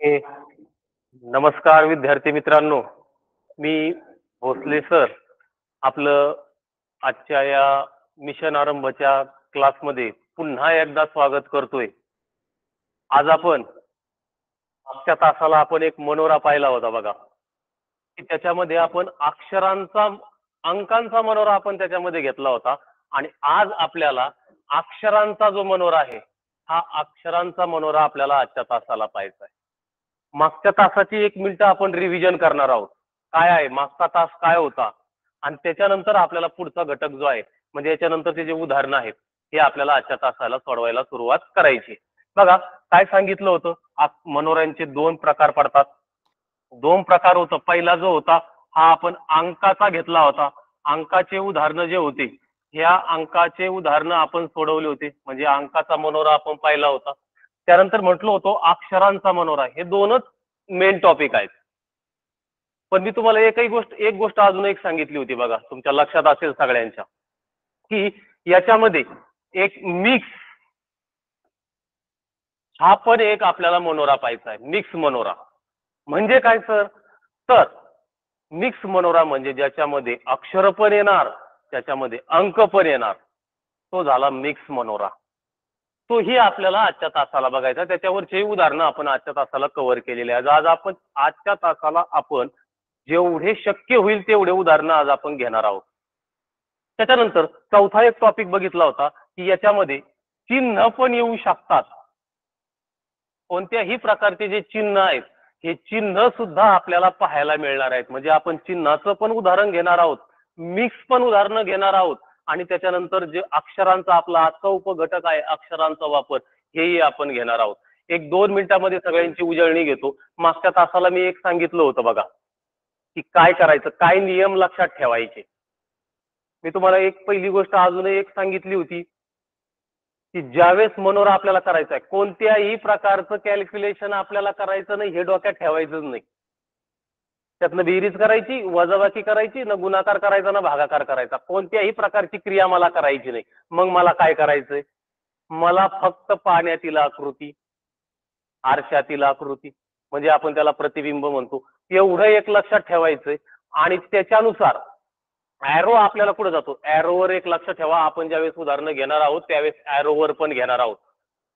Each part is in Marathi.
ए, नमस्कार विद्यार्थी मित्रांनो. मी भोसले सर आपलं आजच्या या मिशन आरंभच्या क्लासमध्ये पुन्हा एकदा स्वागत करतोय. आज आपण मागच्या तासाला आपण एक मनोरा पाहिला होता बघा, की त्याच्यामध्ये आपण अक्षरांचा अंकांचा मनोरा आपण त्याच्यामध्ये घेतला होता. आणि आज आपल्याला अक्षरांचा जो मनोरा आहे, हा अक्षरांचा मनोरा आपल्याला आजच्या तासाला पाहायचा आहे. मागच्या तासाची 1 मिनिटं आपण रिव्हिजन करणार आहोत. काय आहे मागचा तास काय होता, आणि त्याच्यानंतर आपल्याला पुढचा घटक जो आहे, म्हणजे याच्यानंतरचे जे उदाहरणं आहेत, हे आपल्याला आजच्या तासाला सोडवायला सुरुवात करायची. बघा, काय सांगितलं होतं, मनोऱ्यांचे 2 प्रकार पडतात. 2 प्रकार होतं. पहिला जो होता हा आपण अंकाचा घेतला होता. अंकाचे उदाहरणं जे होते, ह्या अंकाचे उदाहरणं आपण सोडवले होते, म्हणजे अंकाचा मनोरा आपण पाहिला होता. त्यानंतर म्हटलं होतं अक्षरांचा मनोरा. हे दोनच मेन टॉपिक आहेत. पण मी तुम्हाला एक गोष्ट अजून एक सांगितली होती बघा, तुमच्या लक्षात असेल सगळ्यांच्या, की याच्यामध्ये एक मिक्स हा पण एक आपल्याला मनोरा पाहायचा आहे. मिक्स मनोरा म्हणजे काय सर? तर मिक्स मनोरा म्हणजे ज्याच्यामध्ये अक्षर पण येणार, त्याच्यामध्ये अंक पण येणार, तो झाला मिक्स मनोरा. तोही आपल्याला आजच्या तासाला बघायचा. त्याच्यावरचे उदाहरणं आपण आजच्या तासाला कव्हर केलेले आहेत. आज आपण आजच्या तासाला आपण जेवढे शक्य होईल तेवढे उदाहरणं आज आपण घेणार आहोत. त्याच्यानंतर चौथा एक टॉपिक बघितला होता, की याच्यामध्ये चिन्ह पण येऊ शकतात. कोणत्याही प्रकारचे जे चिन्ह आहेत, हे चिन्ह सुद्धा आपल्याला पाहायला मिळणार आहेत. म्हणजे आपण चिन्हाचं पण उदाहरण घेणार आहोत, मिक्स पण उदाहरणं घेणार आहोत, आणि त्याच्यानंतर जे अक्षरांचा आपला आजचा उपघटक आहे अक्षरांचा वापर, हेही आपण घेणार आहोत. 1-2 मिनिटांमध्ये सगळ्यांची उजळणी घेतो. मागच्या तासाला मी एक सांगितलं होतं बघा, की काय करायचं, काय नियम लक्षात ठेवायचे. मी तुम्हाला एक पहिली गोष्ट अजूनही एक सांगितली होती, की ज्यावेळेस मनोरा आपल्याला करायचा आहे, कोणत्याही प्रकारचं कॅल्क्युलेशन आपल्याला करायचं नाही, हे डोक्यात ठेवायचंच नाही. त्यातनं बेरीज करायची, वजाबाकी करायची, न गुणाकार करायचा ना भागाकार करायचा. कोणत्याही प्रकारची क्रिया मला करायची नाही. मग मला काय करायचंय? मला फक्त पाण्यातील आकृती, आरशातील आकृती, म्हणजे आपण त्याला प्रतिबिंब म्हणतो, एवढं एक लक्षात ठेवायचंय. आणि त्याच्यानुसार ऍरो आपल्याला कुठे जातो, ऍरोवर एक लक्ष ठेवा. आपण ज्यावेळेस उदाहरणं घेणार आहोत त्यावेळेस ऍरोवर पण घेणार आहोत.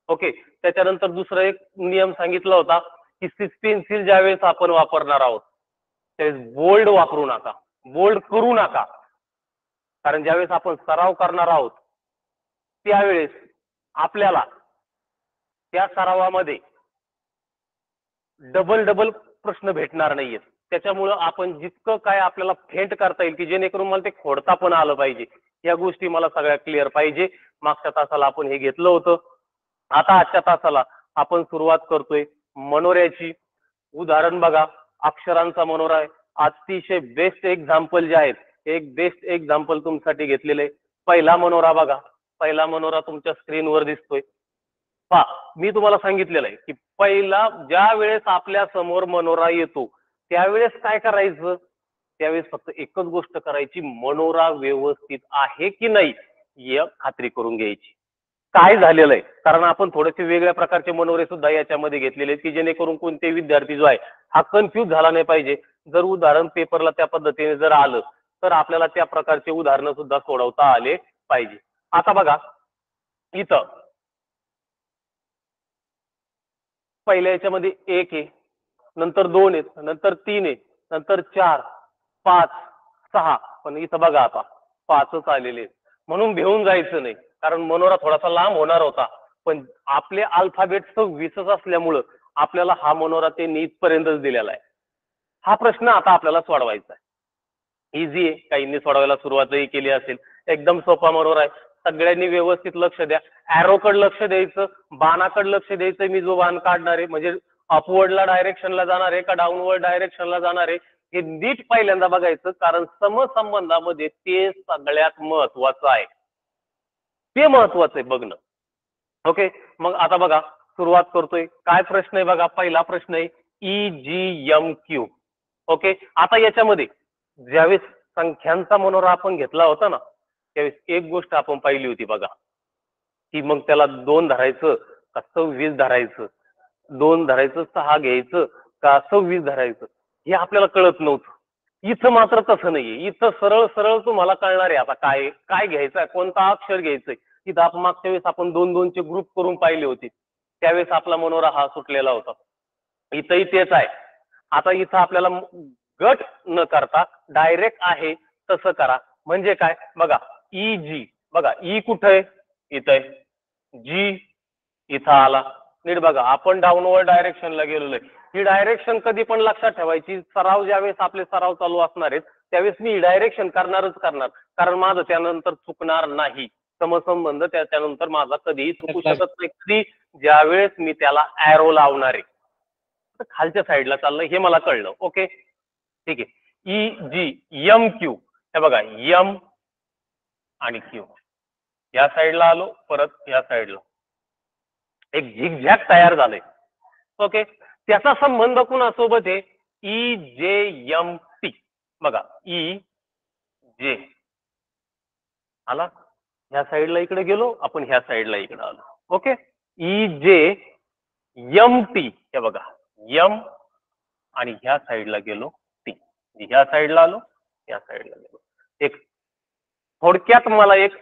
ओके. त्याच्यानंतर दुसरा एक नियम सांगितला होता, की पेन्सिल ज्यावेळेस आपण वापरणार आहोत त्यावेळेस बोल्ड वापरू नका, बोल्ड करू नका. कारण ज्यावेळेस आपण सराव करणार आहोत त्यावेळेस आपल्याला त्या सरावामध्ये डबल डबल प्रश्न भेटणार नाहीयेत. त्याच्यामुळं आपण जितकं काय आपल्याला फेंट करता येईल, की जेणेकरून मला ते खोडता पण आलं पाहिजे, या गोष्टी मला सगळ्या क्लिअर पाहिजे. मागच्या तासाला आपण हे घेतलं होतं. आता आजच्या तासाला आपण सुरुवात करतोय मनोऱ्याची. उदाहरण बघा, अक्षरांचा मनोरा आहे. अतिशय बेस्ट एक्झाम्पल जे आहेत, एक बेस्ट एक्झाम्पल तुमच्यासाठी घेतलेले. पहिला मनोरा बघा, पहिला मनोरा तुमच्या स्क्रीनवर दिसतोय. पहा, मी तुम्हाला सांगितलेलं आहे, की पहिला ज्या वेळेस आपल्या समोर मनोरा येतो त्यावेळेस काय करायचं, त्यावेळेस फक्त एकच गोष्ट करायची, मनोरा व्यवस्थित आहे की नाही या खात्री करून घ्यायची. काय झालेलं आहे, कारण आपण थोडेसे वेगळ्या प्रकारचे मनोरे सुद्धा याच्यामध्ये घेतलेले आहेत, की जेणेकरून कोणते विद्यार्थी जो आहे हा कन्फ्यूज झाला नाही पाहिजे. जर उदाहरण पेपरला त्या पद्धतीने जर आलं तर आपल्याला त्या प्रकारचे उदाहरणं सुद्धा सोडवता आले पाहिजे. आता बघा, इथं पहिल्या याच्यामध्ये 1 आहे, नंतर 2 आहेत, नंतर 3 आहे, नंतर 4, 5, 6. पण इथं बघा आता 5च आलेले आहेत. म्हणून भेऊन जायचं नाही, कारण मनोरा थोडासा लांब होणार होता. पण आपले अल्फाबेट 26च असल्यामुळं आपल्याला हा मनोरा ते नीटपर्यंतच दिलेला आहे. हा प्रश्न आता आपल्याला सोडवायचा आहे. इझी आहे, काहींनी सोडवायला सुरुवातही केली असेल. एकदम सोपा मनोरा आहे. सगळ्यांनी व्यवस्थित लक्ष द्या. ऍरोकडे लक्ष द्यायचं, बाणाकडे लक्ष द्यायचं. मी जो बाण काढणार आहे म्हणजे अपवर्डला डायरेक्शनला जाणार आहे का डाऊनवर्ड डायरेक्शनला जाणार आहे, हे नीट पहिल्यांदा बघायचं. कारण समसंबंधामध्ये ते सगळ्यात महत्वाचं आहे, ते महत्वाचं आहे बघणं. ओके. मग आता बघा, सुरुवात करतोय. काय प्रश्न आहे बघा, पहिला प्रश्न आहे EGMQ. ओके. आता याच्यामध्ये ज्यावेळेस संख्यांचा मनोरा आपण घेतला होता ना, त्यावेळेस एक गोष्ट आपण पाहिली होती बघा, की मग त्याला 2 धरायचं का 26 धरायचं. 2 धरायचं, 6 घ्यायचं का 26 धरायचं हे आपल्याला कळत नव्हतं. इथं मात्र तसं नाहीये. इथं सरळ सरळ तुम्हाला कळणार आहे आता काय काय घ्यायचं आहे, कोणता अक्षर घ्यायचंय. इथं आपण मागच्या वेळेस आपण 2-2 चे ग्रुप करून पाहिले होते. त्यावेळेस आपला मनोरा हा सुटलेला होता. इथंही तेच आहे. आता इथं आपल्याला गट न करता डायरेक्ट आहे तसं करा. म्हणजे काय बघा, ई जी बघा, ई कुठं आहे, इथं आहे. जी इथं आला. नीट बघा, आपण डाऊनवर्ड डायरेक्शनला गेलेलो आहे. ही डायरेक्शन कधी पण लक्षात ठेवायची. सराव ज्यावेळेस आपले सराव चालू असणार आहेत त्यावेळेस मी ही डायरेक्शन करणारच करणार, कारण माझं त्यानंतर चुकणार नाही. समसंबंध त्याच्यानंतर माझा कधीही चुकू शकत नाही. कधी ज्यावेळेस मी त्याला ॲरो लावणार आहे. तर खालच्या साईडला चाललंय हे मला कळलं. ओके ठीक आहे. ई जी एम क्यू, हे बघा एम आणि क्यू, या साईडला आलो, परत या साईडला एक झिगझॅग तयार झालंय. ओके, त्याचा संबंध कुणासोबत आहे, ई जे एम टी. बघा ई जे आला, ह्या साईडला इकडे गेलो आपण, ह्या साईडला इकडे आलो. ओके, ई जे एम टी, हे बघा एम आणि ह्या साईडला गेलो टी, ह्या साईडला आलो, या साईडला गेलो. एक थोडक्यात मला एक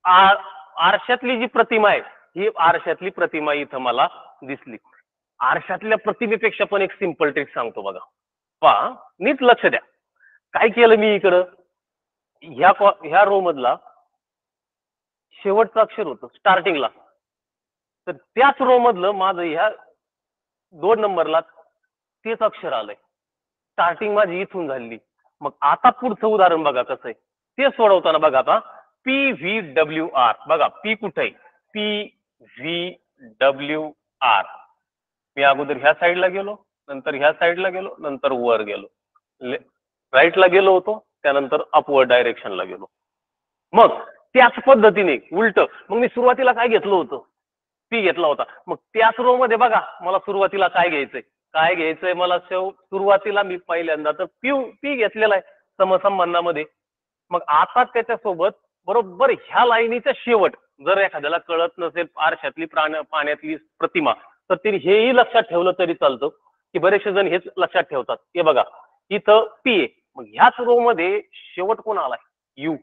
आरशातली जी प्रतिमा आहे, ही आरशातली प्रतिमा इथं मला दिसली. आरशातल्या प्रतिमेपेक्षा पण एक सिंपल ट्रिक सांगतो बघा. पहा नीट लक्ष द्या. काय केलं मी इकडं, ह्या रो मधला शेवटचं अक्षर होतं स्टार्टिंगला, तर त्याच रो मधलं माझं ह्या 2 नंबरला तेच अक्षर आलंय. स्टार्टिंग माझी इथून झाली. मग आता पुढचं उदाहरण बघा कसं आहे ते सोडवताना. बघा आता पी व्ही डब्ल्यू आर, बघा पी कुठे आहे, पी व्ही डब्ल्यू आर. मी अगोदर ह्या साईडला गेलो, नंतर ह्या साईडला गेलो, नंतर वर गेलो, राईटला गेलो होतो, त्यानंतर अपवर्ड डायरेक्शनला गेलो. मग त्याच पद्धतीने उलट मग मी सुरुवातीला काय घेतलं होतं, पी घेतला होता. मग त्याच रो मध्ये बघा मला सुरुवातीला काय घ्यायचंय, काय घ्यायचंय मला सुरुवातीला मी पहिल्यांदा तर पी घेतलेला आहे समसंबंधामध्ये. मग आता त्याच्यासोबत बरोबर ह्या लाईनीचा शेवट, जर एखाद्याला कळत नसेल आरशातली पाण्यातली प्रतिमा, तर ते हेही लक्षात ठेवलं तरी चालतं, की बरेचसे जण हेच लक्षात ठेवतात. हे बघा इथं पी आहे, मग ह्याच रो मध्ये शेवट कोण आलाय, यू.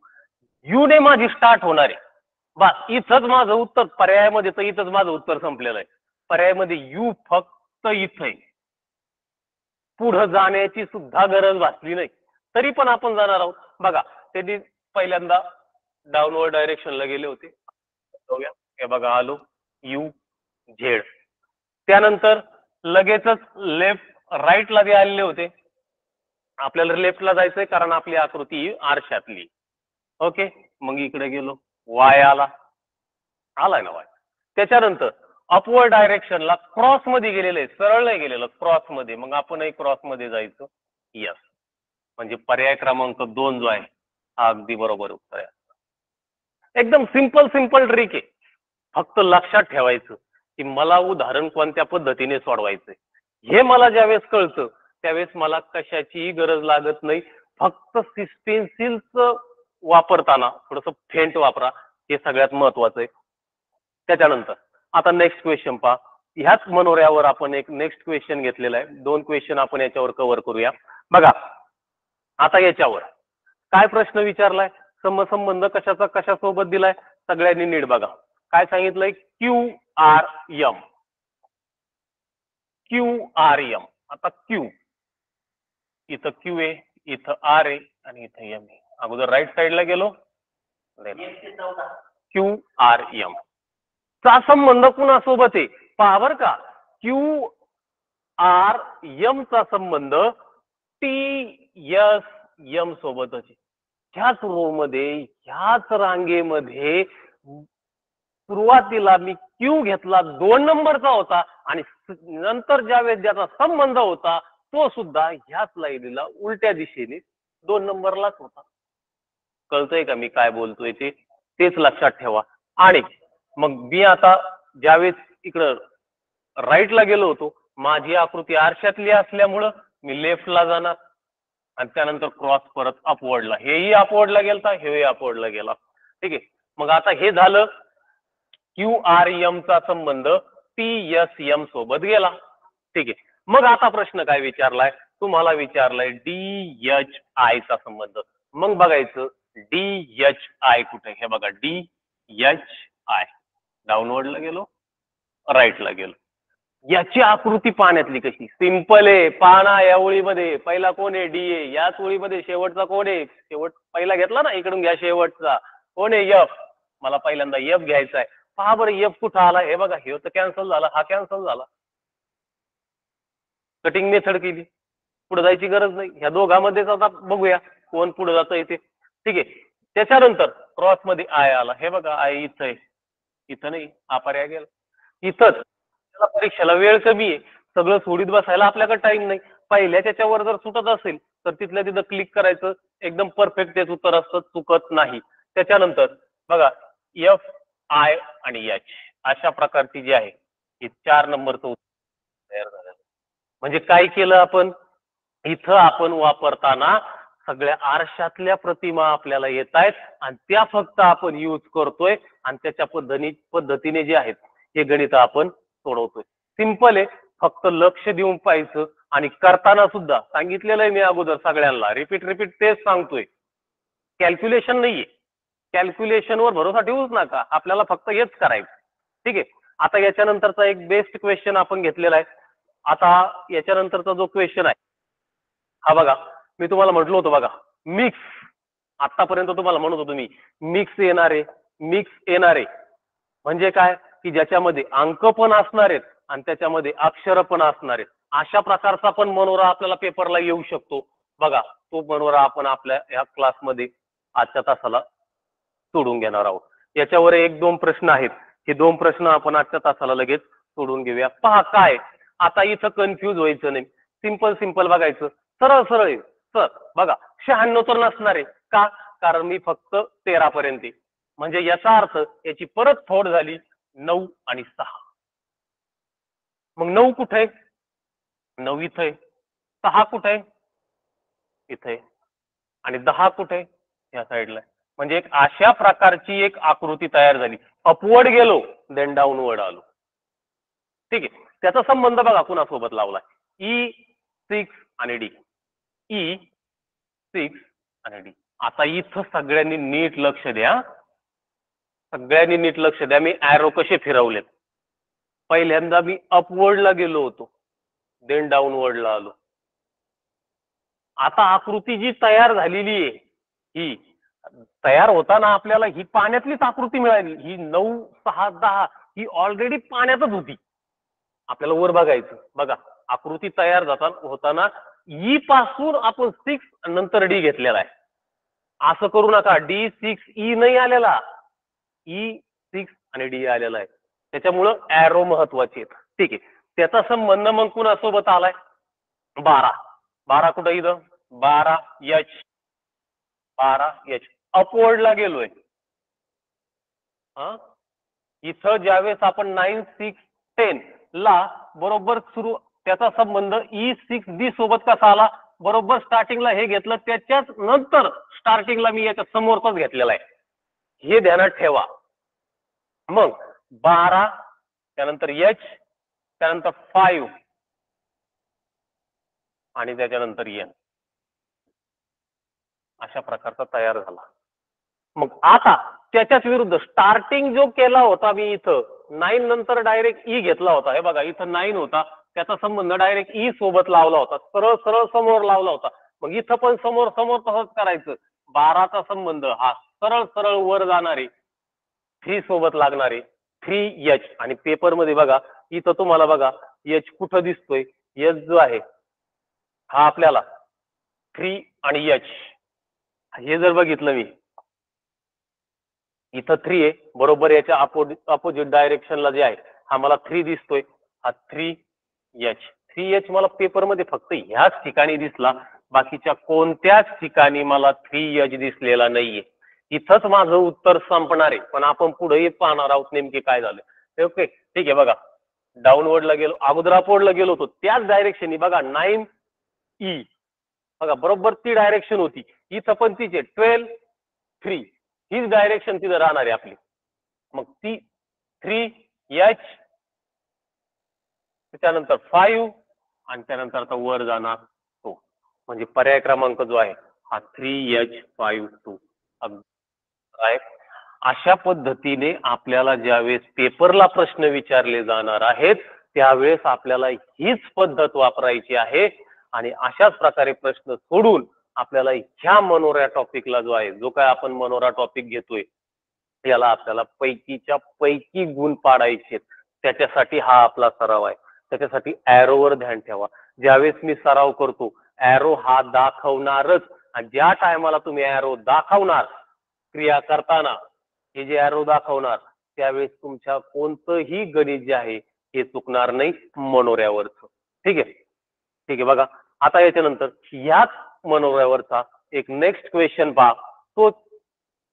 यू ने माझी स्टार्ट होणार आहे. बस इथंच माझं उत्तर, पर्यायामध्ये तर इथंच माझं उत्तर संपलेलं आहे. पर्यायामध्ये यू फक्त इथं आहे, पुढे जाण्याची सुद्धा गरज भासली नाही, तरी पण आपण जाणार आहोत. बघा त्यांनी पहिल्यांदा डाऊनवर्ड डायरेक्शनला गेले होते. हे बघा आलो यू झेड, त्यानंतर लगेचच लेफ्ट राईटला ते आलेले होते. आपल्याला लेफ्टला जायचंय कारण आपली आकृती आरशातली. ओके, मग इकडे गेलो, वाय आलाय ना वाय. त्याच्यानंतर अपवर्ड डायरेक्शनला क्रॉस मध्ये गेलेलं आहे, सरळ नाही गेलेलं, क्रॉस मध्ये. मग आपणही क्रॉस मध्ये जायचं. यस, म्हणजे पर्याय क्रमांक 2 जो आहे हा अगदी बरोबर उत्तर आहे. एकदम सिंपल ट्रिक आहे. फक्त लक्षात ठेवायचं की मला उदाहरण कोणत्या पद्धतीने सोडवायचंय हे मला ज्यावेळेस कळतं त्यावेळेस मला कशाचीही गरज लागत नाही. फक्त पेन्सिलचं वापरताना थोडस फेंट वापरा, हे सगळ्यात महत्वाचं आहे. त्याच्यानंतर आता नेक्स्ट क्वेश्चन पहा. ह्याच मनोऱ्यावर आपण एक नेक्स्ट क्वेश्चन घेतलेला आहे. 2 क्वेश्चन आपण याच्यावर कव्हर करूया. बघा आता याच्यावर काय प्रश्न विचारलाय, समसंबंध कशाचा कशासोबत दिलाय, सगळ्यांनी नीट बघा. काय सांगितलंय, Q R M, Q R M. आता क्यू, इथं क्यू आहे, इथं आर आहे आणि इथं एम आहे. अगोदर राईट साईडला गेलो, क्यू आर एम चा संबंध कुणासोबत आहे पहा बर का. क्यू आर एम चा संबंध टी एस एम सोबतच आहे. ह्याच रो मध्ये ह्याच रांगेमध्ये सुरुवातीला मी क्यू घेतला 2 नंबरचा होता आणि नंतर ज्यावेळेस ज्याचा संबंध होता तो सुद्धा ह्याच लाईनीला उलट्या दिशेने 2 नंबरलाच होता. कळतंय का मी काय बोलतोय ते, तेच लक्षात ठेवा. आणि मग मी आता ज्यावेळेस इकडं राईटला गेलो होतो, माझी आकृती आरशातली असल्यामुळं मी लेफ्टला जाणार आणि त्यानंतर क्रॉस परत अपवर्डला, हेही अपवर्डला गेलता, हेही अपवर्डला गेला. ठीक आहे, मग आता हे झालं क्यू आर एम चा संबंध टी एस एम सोबत गेला. ठीक आहे. मग आता प्रश्न काय विचारलाय, तुम्हाला विचारलाय DHI चा संबंध. मग बघायचं DHI कुठे, हे बघा DHI, डाऊनवर्डला गेलो, राईटला गेलो. याची आकृती पाण्यातली कशी, सिंपल आहे. पाना या ओळीमध्ये पहिला कोण आहे, डी आहे. याच ओळीमध्ये शेवटचा कोण आहे, शेवट पहिला घेतला ना, इकडून घ्या शेवटचा कोण आहे, एफ. मला पहिल्यांदा एफ घ्यायचा आहे. पहा बरं एफ कुठं आला, हे बघा, हे तर कॅन्सल झाला, हा कॅन्सल झाला. कटिंग मेथड केली, पुढे जायची गरज नाही. ह्या दोघांमध्येच आता बघूया कोण पुढे जातं इथे. ठीक आहे. त्याच्यानंतर क्रॉस मध्ये आय आला, हे बघा आय इथं आहे, इथं नाही, हा पर्याय गेला इथंच. त्याला परीक्षेला वेळ कमी आहे, सगळं सोडीत बसायला आपल्याकडे टाइम नाही. पहिल्या त्याच्यावर जर सुटत असेल तर तिथल्या तिथं क्लिक करायचं, एकदम परफेक्ट तेच उत्तर असतं, चुकत नाही. त्याच्यानंतर बघा एफ आय आणि एच अशा प्रकारची जी आहे ही 4 नंबरचं उत्तर तयार झालं. म्हणजे काय केलं आपण, इथं आपण वापरताना सगळ्या आरशातल्या प्रतिमा आपल्याला येत आहेत आणि त्या फक्त आपण यूज करतोय आणि त्याच्या पद्धतीने जे आहेत हे गणित आपण सोडवतोय. सिंपल आहे, फक्त लक्ष देऊन पाहायचं. आणि करताना सुद्धा सांगितलेलं आहे मी अगोदर सगळ्यांना, रिपीट तेच सांगतोय. कॅल्क्युलेशन नाहीये, कॅल्क्युलेशनवर भरोसा ठेवूच नका, आपल्याला फक्त हेच करायचं. ठीक आहे. आता याच्यानंतरचा एक बेस्ट क्वेश्चन आपण घेतलेला आहे. आता याच्यानंतरचा जो क्वेश्चन आहे हा बघा, मी तुम्हाला म्हटलं होतं बघा, मिक्स. आतापर्यंत तुम्हाला म्हणत होतो मी मिक्स येणारे, मिक्स येणारे म्हणजे काय, की ज्याच्यामध्ये अंक पण असणार आहेत आणि त्याच्यामध्ये अक्षर पण असणार आहेत. अशा प्रकारचा पण मनोरा आपल्याला पेपरला येऊ शकतो. बघा तो मनोरा आपण आपल्या या क्लासमध्ये आजच्या तासाला सोडून घेणार आहोत. याच्यावर 1-2 प्रश्न आहेत, हे 2 प्रश्न आपण आजच्या तासाला लगेच सोडून घेऊया. पहा काय, आता इथं कन्फ्यूज व्हायचं नाही, सिंपल बघायचं, सरळ सरळ सर. बघा 96 तर नसणार आहे का, कारण मी फक्त 13 पर्यंत, म्हणजे याचा अर्थ याची परत फोड झाली 9 आणि 6. मग 9 कुठे आहे, 9 इथं आहे. 6 कुठे आहे, इथे. आणि 10 कुठे, या साईडला. म्हणजे एक अशा प्रकारची एक आकृती तयार झाली. अपवर्ड गेलो देन डाऊनवर्ड आलो. ठीक आहे. त्याचा संबंध बघा कुणासोबत लावला, E6 आणि डी. E6 आणि डी. आता इथं सगळ्यांनी नीट लक्ष द्या, सगळ्यांनी नीट लक्ष द्या. मी ॲरो कसे फिरवलेत. पहिल्यांदा मी अपवर्डला गेलो होतो, देन डाऊनवर्डला आलो. आता आकृती जी तयार झालेली आहे ही तयार होताना आपल्याला ही पाण्यातलीच आकृती मिळाली. ही 9, 6, 10 ही ऑलरेडी पाण्यातच होती. आपल्याला वर बघायचं, बघा आकृती तयार होताना ई पासून आपण 6 नंतर डी घेतलेला आहे. असं करू नका, D6 नाही आलेला, E6 आणि डी आलेला आहे. त्याच्यामुळं ॲरो महत्वाचे आहेत. ठीक आहे. त्याचा संबंध मग कुणासोबत आलाय, 12 कुठं इथं, 12H अपवर्डला गेलोय. हा इथं ज्यावेळेस आपण 9, 6, 10 ला बरोबर सुरू, त्याचा संबंध E6D सोबत कसा आला, बरोबर स्टार्टिंगला हे घेतलं, त्याच्याच नंतर स्टार्टिंगला मी याच्या समोरचाच घेतलेला आहे, हे ध्यानात ठेवा. मग 12 त्यानंतर H त्यानंतर 5 आणि त्याच्यानंतर N अशा प्रकारचा तयार झाला. मग आता त्याच्याच विरुद्ध स्टार्टिंग जो केला होता मी इथं 9 नंतर डायरेक्ट ई घेतला होता, हे बघा इथं 9 होता, त्याचा संबंध डायरेक्ट ई सोबत लावला होता, सरळ सरळ समोर लावला होता. मग इथं पण समोर समोर तसंच करायचं. 12चा संबंध हा सरळ सरळ वर जाणारे 3 सोबत लागणारे 3H. आणि पेपर मध्ये बघा इथं तुम्हाला बघा H कुठं दिसतोय, H जो आहे हा आपल्याला 3 आणि H हे जर बघितलं मी इथं 3 आहे, बरोबर याच्या अपोजिट डायरेक्शनला जे आहे हा मला 3 दिसतोय, हा 3H मला पेपरमध्ये फक्त ह्याच ठिकाणी दिसला, बाकीच्या कोणत्याच ठिकाणी मला 3H दिसलेला नाहीये. इथंच माझं उत्तर संपणार आहे, पण आपण पुढेही पाहणार आहोत नेमके काय झालं. ओके ठीक आहे. बघा डाऊनवर्डला गेलो, अगोदर अपवर्डला गेलो होतो त्याच डायरेक्शननी, बघा 9E बघा बरोबर ती डायरेक्शन होती, इथं पण तीच 12, 3 हीच डायरेक्शन तिथं राहणार आहे आपली. मग ती 3H त्याच्यानंतर 5 आणि त्यानंतर आता वर जाणार तो, म्हणजे पर्याय क्रमांक जो आहे हा 3H52 आहे. अशा पद्धतीने आपल्याला ज्यावेळेस पेपरला प्रश्न विचारले जाणार आहेत त्यावेळेस आपल्याला हीच पद्धत वापरायची आहे आणि अशाच प्रकारे प्रश्न सोडून आपल्याला ह्या मनोरा टॉपिकला जो आहे, जो काय आपण मनोरा टॉपिक घेतोय याला आपल्याला पैकीच्या पैकी गुण पाडायचे, त्याच्यासाठी हा आपला सराव आहे. त्याच्यासाठी ॲरोवर ध्यान ठेवा. ज्यावेळेस मी सराव करतो ॲरो हा दाखवणारच, आणि ज्या टायमाला तुम्ही ॲरो दाखवणार क्रिया करताना हे जे ॲरो दाखवणार त्यावेळेस तुमच्या कोणतंही गणित जे आहे हे चुकणार नाही मनोऱ्यावरचं. ठीक आहे, ठीक आहे. बघा आता याच्यानंतर याच मनोऱ्यावरचा एक नेक्स्ट क्वेश्चन पहा, तो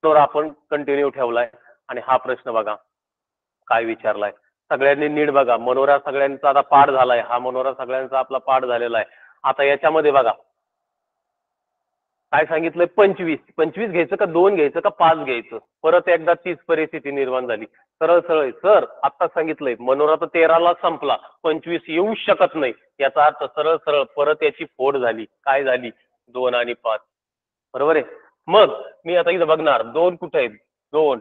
तर आपण कंटिन्यू ठेवलाय आणि हा प्रश्न बघा काय विचारलाय. सगळ्यांनी नीट बघा, मनोरा सगळ्यांचा आता पाठ झालाय, हा मनोरा सगळ्यांचा आपला पाठ झालेला आहे. आता याच्यामध्ये बघा काय सांगितलंय, 25 घ्यायचं का 2 घ्यायचं का 5 घ्यायचं. परत एकदा तीच परिस्थिती निर्माण झाली. सरळ सरळ सर आता सांगितलंय मनोरा तर 13ला संपला, 25 येऊ शकत नाही, याचा अर्थ सरळ सरळ परत याची फोड झाली. काय झाली, 2 आणि 5. बरोबर आहे. मग मी आता इथं बघणार 2 कुठे आहेत, 2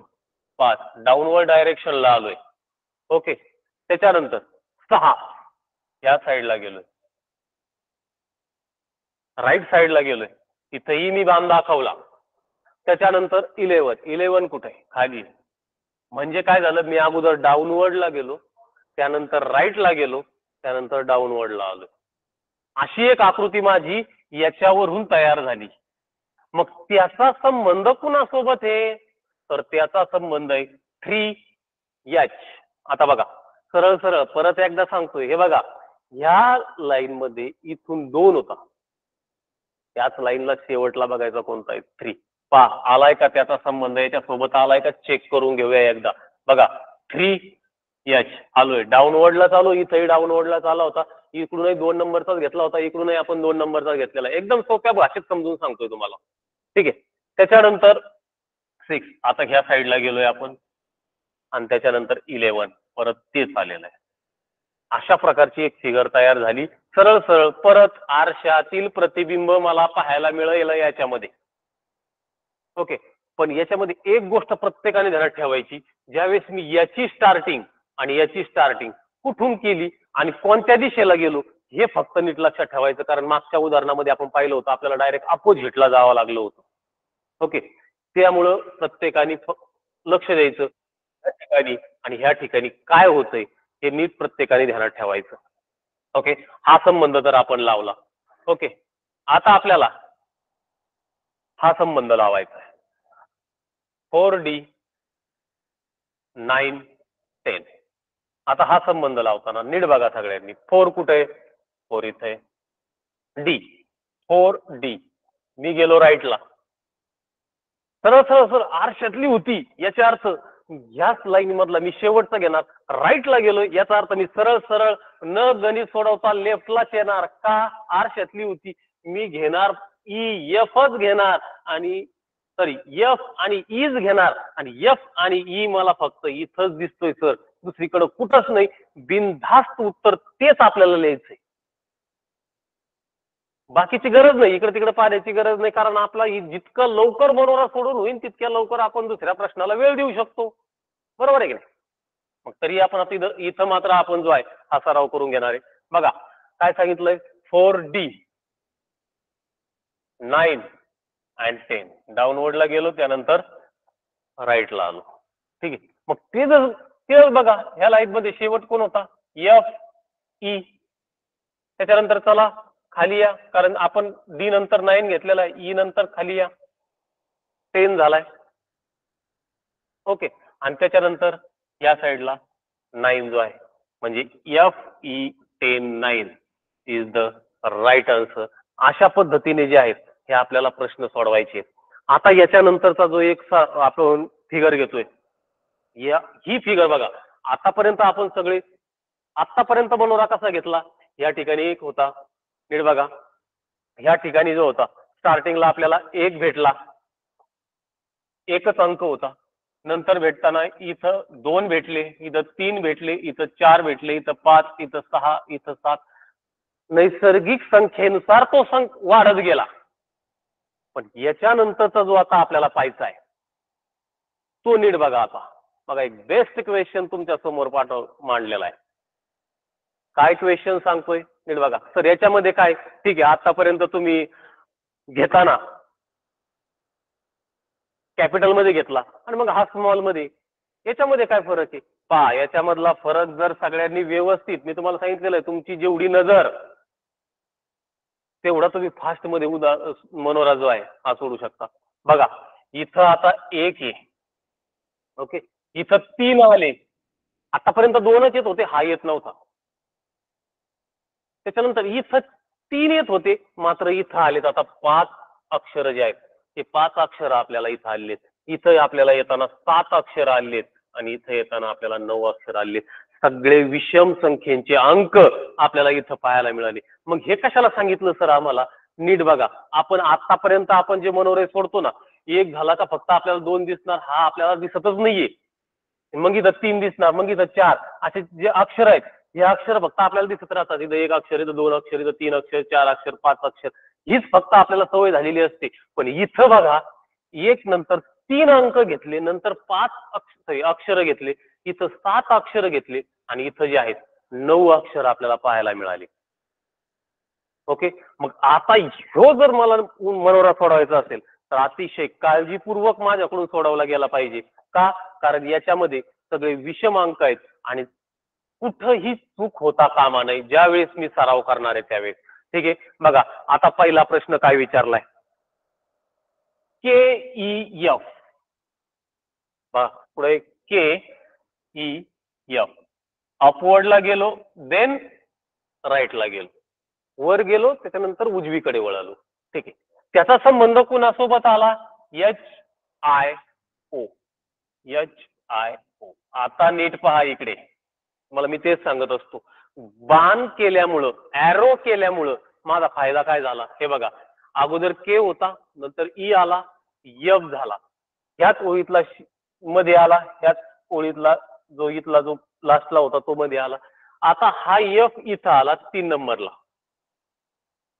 5 डाऊनवर्ड डायरेक्शनला आलोय. ओके, त्याच्यानंतर 6 या साईडला गेलोय, राईट साईडला गेलोय, इथंही मी बाण दाखवला. त्याच्यानंतर 11 कुठे आहे, खाली. म्हणजे काय झालं, मी अगोदर डाऊनवर्डला गेलो, त्यानंतर राईटला गेलो, त्यानंतर डाऊनवर्डला आलो. अशी एक आकृती माझी याच्यावरून तयार झाली. मग त्याचा संबंध कुणासोबत आहे, तर त्याचा संबंध आहे 3H. आता बघा सरळ सरळ परत एकदा सांगतोय, हे बघा ह्या लाईन मध्ये इथून 2 होता, त्याच लाईनला शेवटला बघायचा कोणता आहे 3. पहा आलाय का त्याचा संबंध याच्यासोबत, आलाय का चेक करून घेऊया एकदा. बघा 3H आलोय, डाऊनवर्डला चालू, इथंही डाऊनवर्डला चालला होता, इकडूनही 2 नंबरचाच घेतला होता, इकडूनही आपण 2 नंबरचा घेतलेला. एकदम सोप्या भाषेत समजून सांगतोय तुम्हाला. ठीक आहे. त्याच्यानंतर 6 आता ह्या साईडला गेलोय आपण, आणि त्याच्यानंतर 11 परत तेच आलेलं आहे. अशा प्रकारची एक फिगर तयार झाली. सरळ सरळ परत आरशातील प्रतिबिंब मला पाहायला मिळेल याच्यामध्ये. ओके, पण याच्यामध्ये एक गोष्ट प्रत्येकाने ध्यानात ठेवायची, ज्यावेळेस मी याची स्टार्टिंग आणि याची स्टार्टिंग कुठून केली आणि कोणत्या दिशेला गेलो हे फक्त नीट लक्षात ठेवायचं, कारण मागच्या उदाहरणामध्ये आपण पाहिलं होतं आपल्याला डायरेक्ट अपोजिटला जावं लागलं होतं. ओके, त्यामुळं प्रत्येकाने लक्ष द्यायचं या ठिकाणी आणि ह्या ठिकाणी काय होतंय हे नीट प्रत्येकाने ध्यानात ठेवायचं. ओके, हा संबंध तर आपण लावला. ओके, आता आपल्याला हा संबंध लावायचा आहे 4D 9 10. आता हा संबंध लावताना नीट बघा सगळ्यांनी, 4 कुठे आहे, 4 इथे आहे. डी 4D मी गेलो राईटला, सरळ सरळ सर आरशातली होती, याचा अर्थ ह्याच लाईन मधला मी शेवटचा घेणार, राईटला गेलो याचा अर्थ मी सरळ सरळ न गणित सोडवता लेफ्टलाच येणार. का, आरशातली होती, मी घेणार एफच घेणार, आणि सॉरी एफ आणि ईच घेणार, आणि एफ आणि ई मला फक्त इथंच दिसतोय सर, दुसरीकडे कुठंच नाही. बिनधास्त उत्तर तेच आपल्याला लिहायचंय, बाकीची गरज नाही, इकडे तिकडे पाहण्याची गरज नाही, कारण आपला जितकं लवकर मनोरा सोडून होईल तितक्या लवकर आपण दुसऱ्या प्रश्नाला वेळ देऊ शकतो. बरोबर आहे की नाही. मग तरी आपण आता इथं मात्र आपण जो आहे हा सराव करून घेणार आहे. बघा काय सांगितलंय, 4D 9 and 10 डाऊनवर्डला गेलो, त्यानंतर राईटला आलो. ठीक आहे. मग ते बघा ह्या लाईन मध्ये शेवट कोण होता, FE. त्याच्यानंतर चला खाली या, कारण आपण डी नंतर 9 घेतलेला आहे, ई नंतर खाली या, 10 झालाय. ओके, आणि त्याच्यानंतर या साईडला 9 जो आहे, म्हणजे FE 10 9 is the right answer. अशा पद्धतीने जे आहेत हे आपल्याला प्रश्न सोडवायचे. आता याच्यानंतरचा जो एक आपण फिगर घेतोय, ही फिगर बघा, आतापर्यंत आपण सगळे आतापर्यंत मनोरा कसा घेतला, या ठिकाणी एक होता, नीट बघा ह्या ठिकाणी जो होता स्टार्टिंगला आपल्याला 1 भेटला, एकच अंक होता. नंतर भेटताना इथं 2 भेटले, इथं 3 भेटले, इथं 4 भेटले, इथं 5, इथं 6, इथं 7. नैसर्गिक संख्येनुसार तो वाढत गेला. पण याच्यानंतरचा जो आता आपल्याला पाहायचा आहे तो नीट बघा. आता बघा, एक बेस्ट क्वेश्चन तुमच्या समोर मांडलेला आहे. काय क्वेश्चन सांगतोय नीट बघा सर. याच्यामध्ये काय, ठीक आहे, आतापर्यंत तुम्ही घेताना कॅपिटल मध्ये घेतला आणि मग हा स्मॉल मध्ये, याच्यामध्ये काय फरक आहे पहा. याच्यामधला फरक जर सगळ्यांनी व्यवस्थित, मी तुम्हाला सांगितलेलं आहे, तुमची जेवढी नजर तेवढा तुम्ही फास्ट मध्ये मनोरा जो आहे हा सोडू शकता. बघा इथं आता एक आहे, ओके, इथं 3 आले. आतापर्यंत 2च येत होते, हा येत नव्हता. त्याच्यानंतर इथं 3 येत होते, मात्र इथं आलेत आता 5 अक्षर जे आहेत ते 5 अक्षर आपल्याला इथं आलेत. इथं आपल्याला येताना 7 अक्षर आलेत आणि इथं येताना आपल्याला 9 अक्षर आलेत. सगळे विषम संख्येचे अंक आपल्याला इथं पाहायला मिळाले. मग हे कशाला सांगितलं सर आम्हाला, नीट बघा. आपण आतापर्यंत आपण जे मनोरे सोडतो ना, एक झाला का फक्त आपल्याला 2 दिसणार, हा आपल्याला दिसतच नाहीये. मग इथं 3 दिसणार, मग इथं 4, असे जे अक्षर आहेत हे अक्षर फक्त आपल्याला दिसत राहतात. इथं 1 अक्षर, इथं 2 अक्षर, इथं 3 अक्षर, 4 अक्षर, 5 अक्षर, हीच फक्त आपल्याला सवय झालेली असते. पण इथं बघा, एक नंतर 3 अंक घेतले, नंतर 5 अक्षर घेतले, इथं 7 अक्षर घेतले आणि इथं जे आहेत 9 अक्षर आपल्याला पाहायला मिळाले. ओके, मग आता ह्यो जर मला मनोरा सोडवायचा असेल तर अतिशय काळजीपूर्वक माझ्याकडून सोडवला गेला पाहिजे. का? कारण याच्यामध्ये सगळे विषम अंक आहेत आणि कुठंही चूक होता कामा नये ज्यावेळेस मी सराव करणार आहे त्यावेळेस. ठीक आहे, बघा आता पहिला प्रश्न काय विचारलाय, KEF. बघा पुढे KEF. अपवर्डला गेलो, देन राईटला गेलो, वर गेलो, त्याच्यानंतर उजवीकडे वळालो. ठीक आहे, त्याचा संबंध कुणासोबत आला, HIO. HIO. आता नीट पहा इकडे, मला मी तेच सांगत असतो, बाण केल्यामुळं, ॲरो केल्यामुळं माझा फायदा काय झाला हे बघा. अगोदर के होता, नंतर ई आला, एफ झाला, ह्याच ओळीतला मध्ये आला, ह्याच ओळीतला जो लास्टला होता तो मध्ये आला. आता हा एफ इथं आला 3 नंबरला.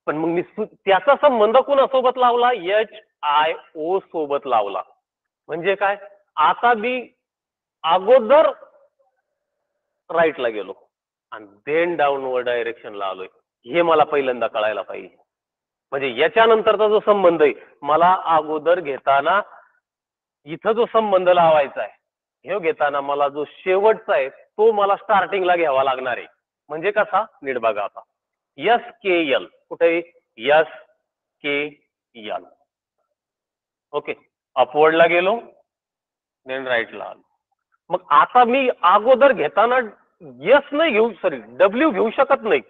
पण मग मी त्याचा संबंध कुणासोबत लावला, HIO सोबत लावला. म्हणजे काय, आता मी अगोदर राईटला गेलो आणि देन डाऊनवर्ड डायरेक्शनला आलोय, हे मला पहिल्यांदा कळायला पाहिजे. म्हणजे याच्यानंतरचा जो संबंध आहे मला अगोदर घेताना इथं जो संबंध लावायचा आहे, हे घेताना मला जो शेवटचा आहे तो मला स्टार्टिंगला घ्यावा लागणार आहे. म्हणजे कसा, नीट बघा आता. SKL कुठे, SKL. ओके, अपवर्डला गेलो, देन राईटला आलो. मग आता मी अगोदर घेताना यस नाही घेऊ, सॉरी डब्ल्यू घेऊ शकत नाही.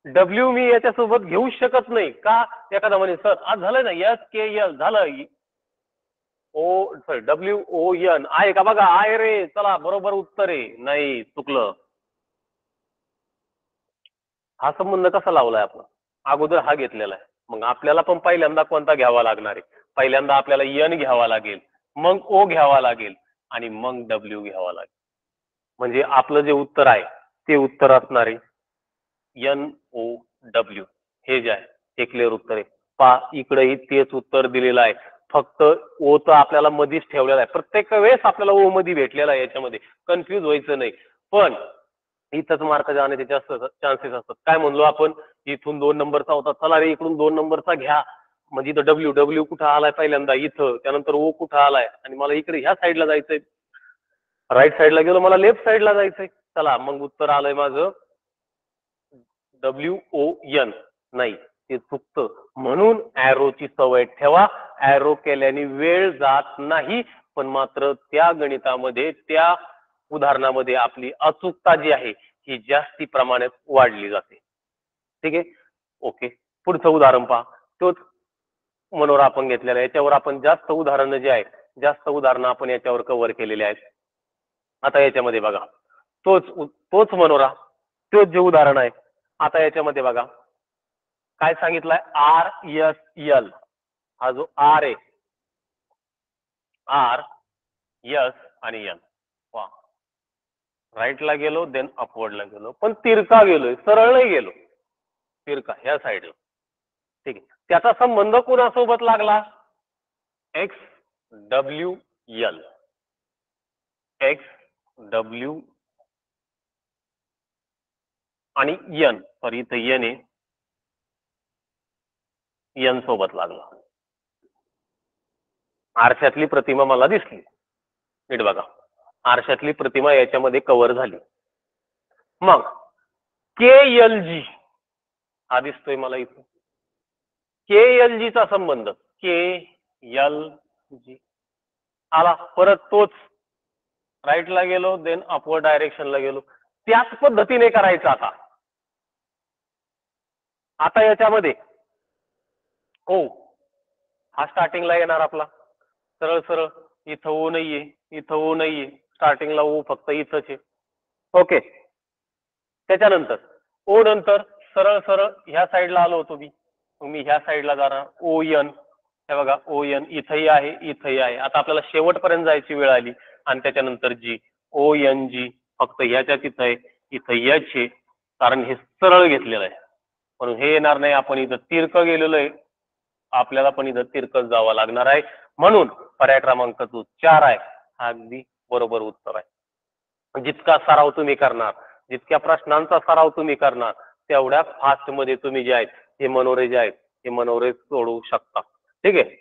डब्ल्यू मी याच्यासोबत घेऊ शकत नाही. का, एखादा म्हणे सर आज झालंय ना, SKL झालं, ओ सॉरी WON आहे का, बघा आहे रे, चला बरोबर उत्तर आहे, नाही चुकलं. हा संबंध कसा लावलाय आपण, अगोदर हा घेतलेला आहे. मग आपल्याला पण पहिल्यांदा कोणता घ्यावा लागणार आहे, पहिल्यांदा आपल्याला एन घ्यावा लागेल, मग ओ घ्यावा लागेल आणि मग डब्ल्यू घ्यावा लागेल. म्हणजे आपलं जे उत्तर आहे ते उत्तर असणार आहे NOW. हे जे आहे ते क्लिअर उत्तर आहे. पा इकडेही तेच उत्तर दिलेलं आहे, फक्त ओ तर आपल्याला मधीच ठेवलेला आहे. प्रत्येक वेळेस आपल्याला ओ मध्ये भेटलेला आहे, याच्यामध्ये कन्फ्यूज व्हायचं नाही. पण इथंच मार्क जाण्याचे जास्त चान्सेस असतात. काय म्हणलो आपण, इथून 2 नंबरचा होता, चला रे इकडून 2 नंबरचा घ्या. म्हणजे इथं डब्ल्यू कुठं आलाय पहिल्यांदा इथं, त्यानंतर ओ कुठं आलाय आणि मला इकडे ह्या साईडला जायचंय, राईट साईडला गेलो, मला लेफ्ट साईडला जायचंय. चला मग उत्तर आलंय माझं WON. नाही, ते चुकतं. म्हणून ॲरोची सवय ठेवा. ॲरो केल्याने वेळ जात नाही, पण मात्र त्या गणितामध्ये, त्या उदाहरणामध्ये आपली अचूकता जी आहे ही जास्ती प्रमाणात वाढली जाते. ठीक आहे, ओके. पुढचं उदाहरण पहा. तोच मनोरा आपण घेतलेला आहे, याच्यावर आपण जास्त उदाहरणं जे आहेत, जास्त उदाहरणं आपण याच्यावर कव्हर केलेले आहेत. आता याच्यामध्ये बघा, तोच मनोरा, तोच जे उदाहरण आहे. आता याच्यामध्ये बघा काय सांगितलंय, RSL. हा जो आर आहे, RS आणि एन. वा, राईटला गेलो, देन अपवर्डला गेलो, पण तिरका गेलोय, सरळ नाही गेलो. तिरका ह्या साईडला. ठीक आहे, त्याचा संबंध कुणासोबत लागला? X W L. X W आणि एन, सॉरी इथं एन आहे, एन सोबत लागला. आरशातली प्रतिमा मला दिसली, नीट बघा, आरशातली प्रतिमा याच्यामध्ये कव्हर झाली. मग के एल जी हा दिसतोय मला इथं, के एल जी चा संबंध, के एल जी आला, परत तोच राईटला गेलो, देन अपवर्ड डायरेक्शनला गेलो, त्याच पद्धतीने करायचं. आता याच्यामध्ये ओ हा स्टार्टिंगला येणार आपला, सरळ सरळ इथं ओ नाहीये, इथं ओ नाहीये, स्टार्टिंगला ओ फक्त इथंच आहे. ओके, त्याच्यानंतर ओ नंतर सरळ सरळ ह्या साईडला आलो होतो मी ह्या साईडला जाणार, ओ एन, हे बघा ओ एन इथंही आहे, इथंही आहे. आता आपल्याला शेवटपर्यंत जायची वेळ आली आणि त्याच्यानंतर जी, ओ एन जी फक्त ह्याच्या तिथं आहे, इथं एच आहे, कारण हे सरळ घेतलेलं आहे म्हणून हे येणार नाही. आपण इथं तिरक गेलेलो आहे, आपल्याला पण इथं तिरकच जावं लागणार आहे, म्हणून पर्याय क्रमांक जो 4 आहे हा अगदी बरोबर उत्तर आहे. जितका सराव तुम्ही करणार, जितक्या प्रश्नांचा सराव तुम्ही करणार, तेवढ्या फास्ट मध्ये तुम्ही जे आहेत हे मनोरे जे आहेत हे मनोरे सोडवू शकता. ठीक आहे,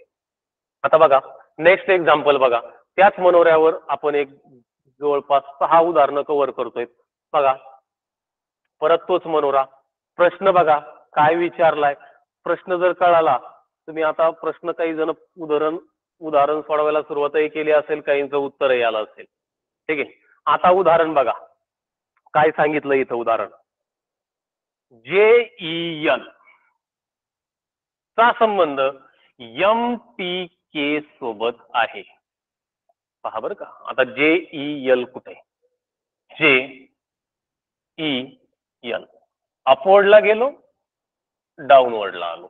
आता बघा नेक्स्ट एक्झाम्पल बघा, त्याच मनोऱ्यावर आपण एक जवळपास 6 उदाहरणं कव्हर करतोय. बघा परत तोच मनोरा, प्रश्न बघा काय विचारलाय, प्रश्न जर कळाला, तुम्ही आता प्रश्न काही जण उदाहरण सोडवायला सुरुवातही केली असेल, काहींचं उत्तरही आलं असेल. ठीक आहे, आता उदाहरण बघा काय सांगितलं इथं उदाहरण, JEN चा संबंध MTK सोबत आहे. पहा बरं का, आता JEL कुठे, JEL अपवर्डला गेलो, डाऊनवर्डला आलो,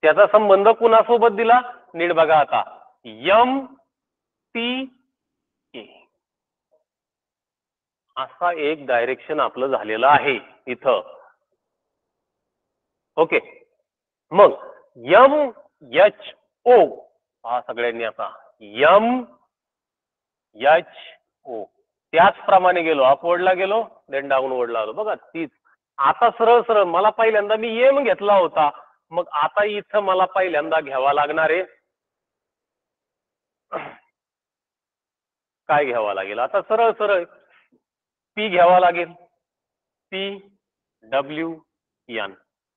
त्याचा संबंध कुणासोबत दिला, नीट बघा आता, MTK असा एक डायरेक्शन आपलं झालेलं आहे इथं. ओके, मग MHO हा सगळ्यांनी आता MHO त्याचप्रमाणे गेलो, अपवर्डला गेलो, देन डाऊनवर्डला आलो. बघा तीच आता सरळ सरळ मला पहिल्यांदा मी एम घेतला होता, मग आता इथं मला पहिल्यांदा घ्यावा लागणार आहे, काय घ्यावा लागेल, आता सरळ सरळ पी घ्यावा लागेल, PWN.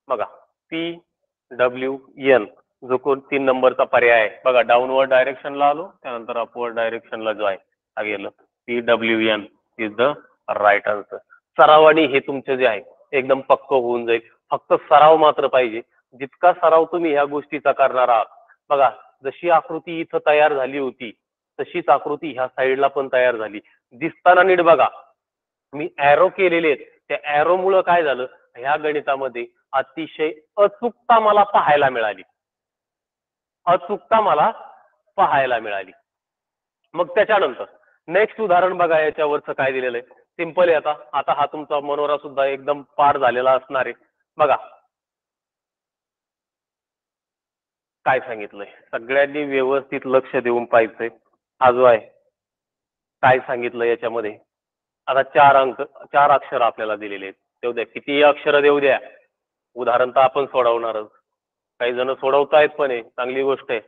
बघा PWN जो कोण 3 नंबरचा पर्याय आहे, बघा डाऊनवर्ड डायरेक्शनला आलो, त्यानंतर अपवर्ड डायरेक्शनला जो आहे हा गेलो, PWN is the right answer. सरावाने हे तुमचे जे आहे एकदम पक्क होऊन जाईल, फक्त सराव मात्र पाहिजे. जितका सराव तुम्ही ह्या गोष्टीचा करणार आहात, बघा जशी आकृती इथं तयार झाली होती तशीच आकृती ह्या साईडला पण तयार झाली, दिसताना नीट बघा, मी ॲरो केलेले आहेत, त्या ॲरो मुळे काय झालं, ह्या गणितामध्ये अतिशय अचूकता मला पाहायला मिळाली, मग त्याच्यानंतर नेक्स्ट उदाहरण बघा, याच्यावरचं काय दिलेलं आहे, सिंपल आहे. आता हा तुमचा मनोरा सुद्धा एकदम पाठ झालेला असणार आहे. बघा काय सांगितलंय, सगळ्यांनी व्यवस्थित लक्ष देऊन पाहिजे. हा जो आहे काय सांगितलं याच्यामध्ये, आता 4 अक्षर आपल्याला दिलेले आहेत, देऊ द्या किती अक्षर देऊ द्या, उदाहरण तर आपण सोडवणारच, काही जण सोडवतायत पण आहे, चांगली गोष्ट आहे.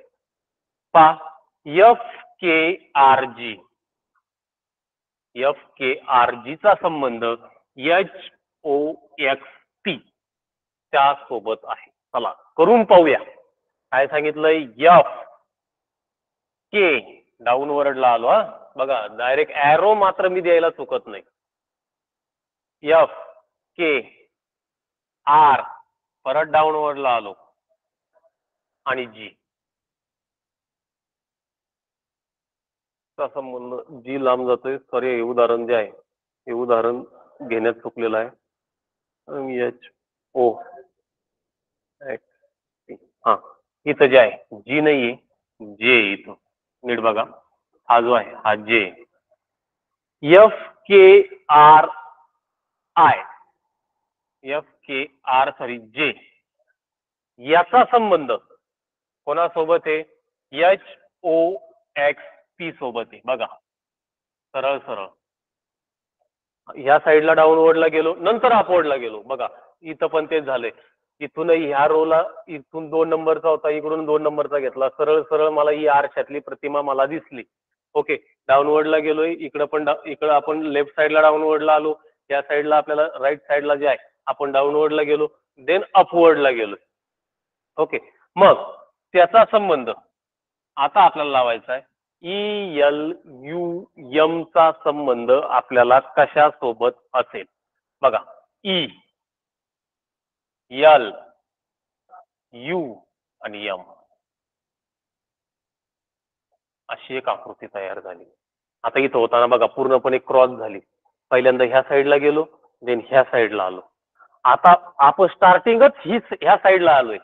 पा FKRG चा संबंध HOXT त्या सोबत आहे. चला करून पाहूया, काय सांगितलंय, FK डाऊनवर्डला आलो, हा बघा डायरेक्ट ॲरो मात्र मी द्यायला चुकत नाही, FKR परत डाऊनवर्डला आलो आणि जी चा संबंध, जी लांब जातोय, सॉरी हे उदाहरण जे आहे हे उदाहरण घेण्यात चुकलेलं आहे, HO हा इथं जे आहे जी नाहीये, जे इथं नीट बघा, हा जो आहे हा जे, FKRI जे याचा संबंध कोणासोबत आहे HOXP सोबत आहे बघा सरळ सरळ ह्या साईडला डाऊनवर्डला गेलो नंतर अपवर्डला गेलो बघा इथं पण तेच झालंय इथूनही ह्या रोला इथून 2 नंबरचा होता इकडून 2 नंबरचा घेतला सरळ सरळ मला ही आरशातली प्रतिमा मला दिसली ओके डाऊनवर्डला गेलोय इकडं पण इकडं आपण लेफ्ट साईडला डाऊनवर्डला आलो या साईडला आपल्याला राईट साईडला जे आहे आपण डाऊनवर्डला गेलो देन अपवर्डला गेलोय ओके मग त्याचा संबंध आता आपल्याला लावायचा आहे ELUM चा संबंध आपल्याला कशासोबत असेल बघा ELU आणि M अशी एक आकृती तयार झाली आता इथं होताना बघा पूर्णपणे क्रॉस झाली पहिल्यांदा ह्या साईडला गेलो देन ह्या साईडला आलो आता आपण स्टार्टिंगच ह्या साईडला आलोय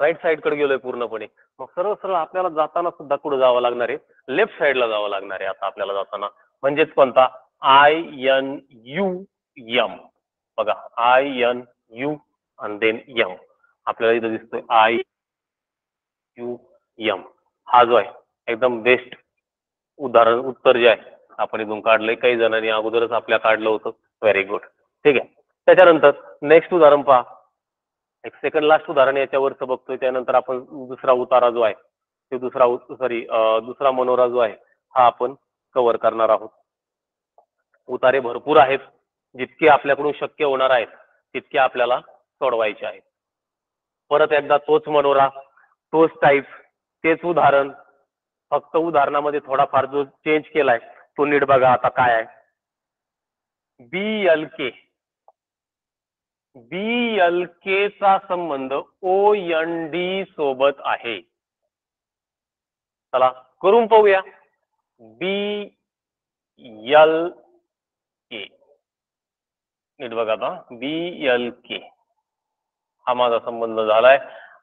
राईट साईडकडे गेलोय पूर्णपणे मग सरळ सरळ आपल्याला जाताना सुद्धा कुठे जावं लागणार आहे लेफ्ट साईडला जावं लागणार आहे आता आपल्याला जाताना म्हणजेच कोणता INUM बघा INU आणि देन यम आपल्याला इथं दिसतोय IUM हा जो आहे एकदम बेस्ट उदाहरण उत्तर जे आहे आपण इथून काढलंय काही जणांनी अगोदरच आपल्या काढलं होतं व्हेरी गुड ठीक आहे त्याच्यानंतर नेक्स्ट उदाहरण पहा एक सेकंड लास्ट उदाहरण याच्यावरचं बघतोय त्यानंतर आपण दुसरा उतारा जो आहे ते दुसरा मनोरा जो आहे हा आपण कव्हर करणार आहोत उतारे भरपूर आहेत जितके आपल्याकडून शक्य होणार आहेत तितके आपल्याला सोडवायचे आहेत परत एकदा तोच मनोरा तोच टाईप तेच उदाहरण फक्त उदाहरणामध्ये थोडाफार जो चेंज केलाय तो नीट बघा आता काय आहे BLK चा संबंध OND सोबत आहे चला करून पाहूया BLK नीट बघा आता BLK हा माझा संबंध झालाय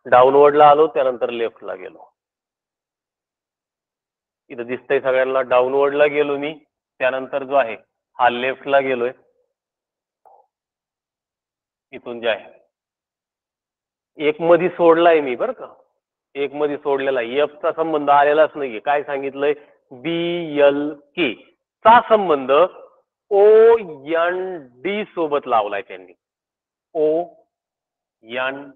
डाऊनवर्डला आलो त्यानंतर लेफ्टला गेलो इथं दिसतंय सगळ्यांना डाऊनवर्डला गेलो मी त्यानंतर जो आहे हा लेफ्टला गेलोय इथून जे आहे एक मध्ये सोडलाय मी बरं का एक मध्ये सोडलेला एफ चा संबंध आलेलाच नाहीये काय सांगितलंय BLK चा संबंध OND सोबत लावलाय त्यांनी OND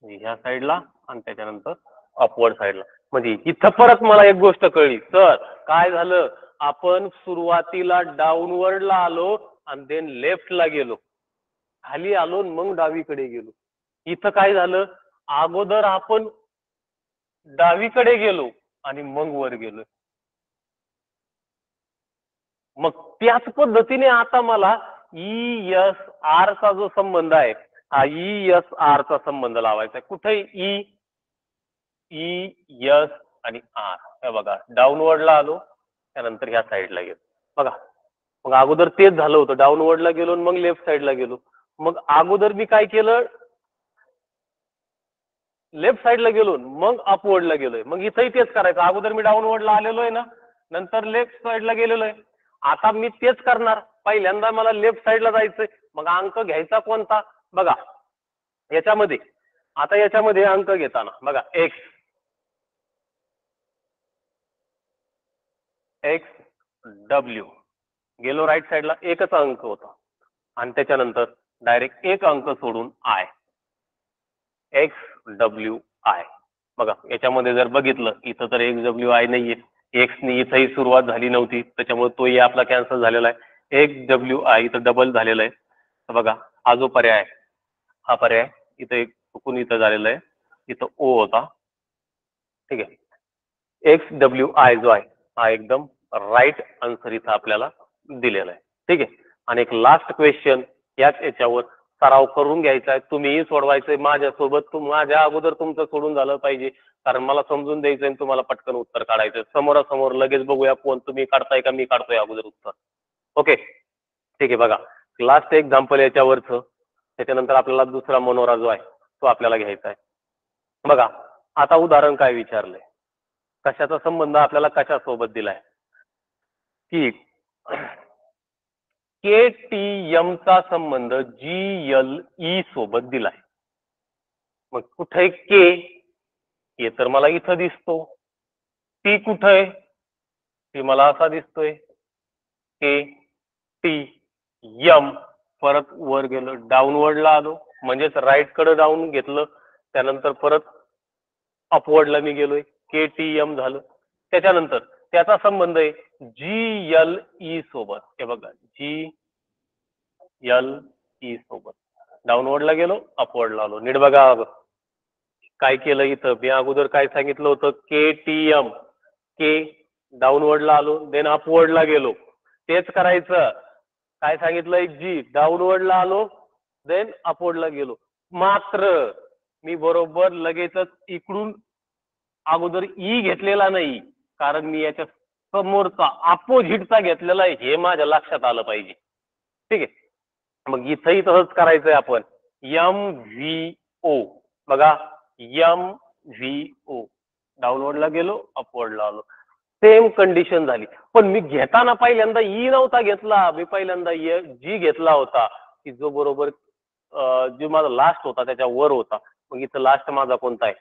ह्या साईडला आणि त्याच्यानंतर अपवर्ड साईडला म्हणजे इथं परत मला एक गोष्ट कळली सर काय झालं आपण सुरुवातीला डाऊनवर्डला आलो आणि देन लेफ्टला गेलो खाली आलो मग डावीकडे गेलो इथं काय झालं अगोदर आपण डावीकडे गेलो आणि मग वर गेलो मग त्याच पद्धतीने आता मला ESR चा जो संबंध आहे हा ESR चा संबंध लावायचा आहे कुठे ES आणि R हे बघा डाऊनवर्डला आलो त्यानंतर ह्या साईडला गेलो बघा मग अगोदर तेच झालं होतं डाऊनवर्डला गेलो मग लेफ्ट साईडला गेलो मग अगोदर मी काय केलं लेफ्ट साईडला गेलो मग अपवर्डला गेलोय मग इथंही तेच करायचं अगोदर मी डाऊनवर्डला आलेलो आहे ना नंतर लेफ्ट साईडला गेलेलो आहे आता मी तेच करणार पहिल्यांदा मला लेफ्ट साईडला जायचंय मग अंक घ्यायचा कोणता बघा याच्यामध्ये आता याच्यामध्ये अंक घेताना बघा XW गेलो राईट साईडला एकच अंक होता आणि त्याच्यानंतर डायरेक्ट एक अंक सोडून XWI बघा याच्यामध्ये जर बघितलं इथं तर XWI नाहीये एक्सनी इथंही सुरुवात झाली नव्हती त्याच्यामुळे तोही आपला कॅन्सल झालेला आहे XWI इथं डबल झालेला आहे तर बघा हा जो पर्याय आहे हा पर्याय इथं एक चुकून इथं झालेला आहे इथं O होता ठीक आहे XWI जो आहे हा एकदम राईट आन्सर इथं आपल्याला दिलेला आहे ठीक आहे आणि एक लास्ट क्वेश्चन याच्यावर सराव करून घ्यायचा आहे तुम्हीही सोडवायचंय माझ्यासोबत माझ्या अगोदर तुमचं सोडून झालं पाहिजे कारण मला समजून द्यायचंय तुम्हाला पटकन उत्तर काढायचं समोरासमोर लगेच बघूया कोण तुम्ही काढताय का मी काढतोय अगोदर उत्तर ओके ठीक आहे बघा लास्ट एक्झाम्पल याच्यावरचं त्याच्यानंतर आपल्याला दुसरा मनोरा जो आहे तो आपल्याला घ्यायचा आहे बघा आता उदाहरण काय विचारलंय कशाचा संबंध आपल्याला कशासोबत दिलाय की के टी एम चा संबंध जी एल ई सोबत दिलाय. मग कुठे के, हे तर मला इथं दिसतो. टी कुठे आहे, टी मला असा दिसतोय. के टी एम, परत वर गेलो, डाऊनवर्डला आलो, म्हणजेच राईट कडे डाऊन घेतलं, त्यानंतर परत अपवर्डला मी गेलोय, के टी एम झालं. त्याच्यानंतर त्याचा संबंध आहे जी एल ई सोबत. हे बघा, जी एल ई सोबत. डाऊनवर्डला गेलो, अपवर्डला आलो. नीट बघा काय केलं इथं. मी अगोदर काय सांगितलं होतं, के टी एम, के डाऊनवर्डला आलो, देन अपवर्डला गेलो. तेच करायचं. काय सांगितलं, जी डाऊनवर्डला आलो, देन अपवर्डला गेलो. मात्र मी बरोबर लगेचच इकडून अगोदर ई घेतलेला नाही, कारण मी याच्या समोरचा अपोजिटचा घेतलेला आहे, हे माझ्या लक्षात आलं पाहिजे. ठीक आहे. मग इथंही तसंच करायचंय आपण. एम व्ही ओ, बघा, एम व्ही ओ, डाऊनवर्डला गेलो, अपवर्डला आलो, सेम कंडिशन झाली. पण मी घेताना पहिल्यांदा ई नव्हता घेतला, मी पहिल्यांदा जी घेतला होता, की जो बरोबर जो माझा लास्ट होता त्याच्या वर होता. मग इथं लास्ट माझा कोणता आहे,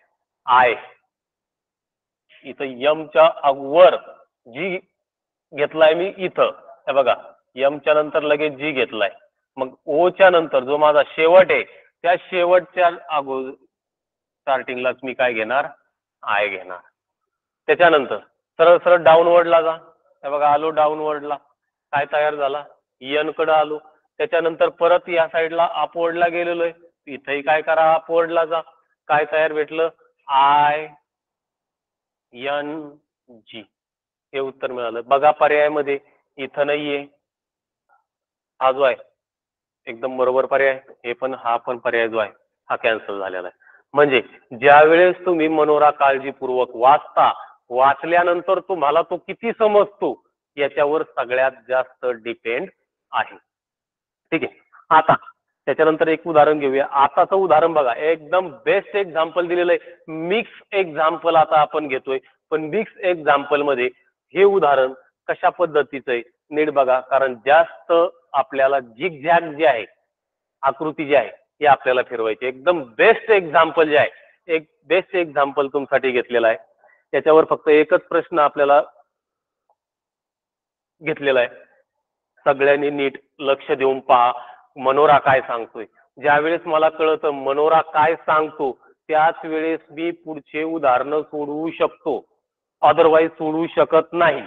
आय. इथं यमच्या वर जी घेतलाय मी इथं. हे बघा, यमच्या नंतर लगेच जी घेतलाय. मग ओच्या नंतर जो माझा शेवट आहे, त्या शेवटच्या अगोदर स्टार्टिंगलाच मी काय घेणार, आय घेणार. त्याच्यानंतर सरळ सरळ डाऊनवर्डला जा. हे बघा, आलो डाऊनवर्डला, काय तयार झाला, एन कडे आलो. त्याच्यानंतर परत या साईडला अपवर्डला गेलेलो आहे. इथंही काय करा, अपवर्डला जा. काय तयार भेटलं, आय एन जी, हे उत्तर मिळालं. बघा पर्यायामध्ये इथं नाहीये, हा जो आहे एकदम बरोबर पर्याय. हे पण, हा पण पर्याय जो आहे हा कॅन्सल झालेला आहे. म्हणजे ज्या वेळेस तुम्ही मनोरा काळजीपूर्वक वाचता, वाचल्यानंतर तुम्हाला तो किती समजतो याच्यावर सगळ्यात जास्त डिपेंड आहे. ठीक आहे. आता त्याच्यानंतर एक उदाहरण घेऊया. आताचं उदाहरण बघा, एकदम बेस्ट एक्झाम्पल दिलेलं आहे. मिक्स एक्झाम्पल आता आपण घेतोय, पण मिक्स एक्झाम्पल मध्ये हे उदाहरण कशा पद्धतीचं आहे नीट बघा. कारण जास्त आपल्याला झिगझॅग जे आहे, आकृती जी आहे, हे आपल्याला फिरवायची. एकदम बेस्ट एक्झाम्पल जे आहे, एक बेस्ट एक्झाम्पल तुमच्यासाठी घेतलेला आहे. त्याच्यावर फक्त एकच प्रश्न आपल्याला घेतलेला आहे. सगळ्यांनी नीट लक्ष देऊन पहा, मनोरा काय सांगतोय. ज्या वेळेस मला कळतं मनोरा काय सांगतो, त्याच वेळेस मी पुढचे उदाहरणं सोडवू शकतो, अदरवाईज सोडवू शकत नाही.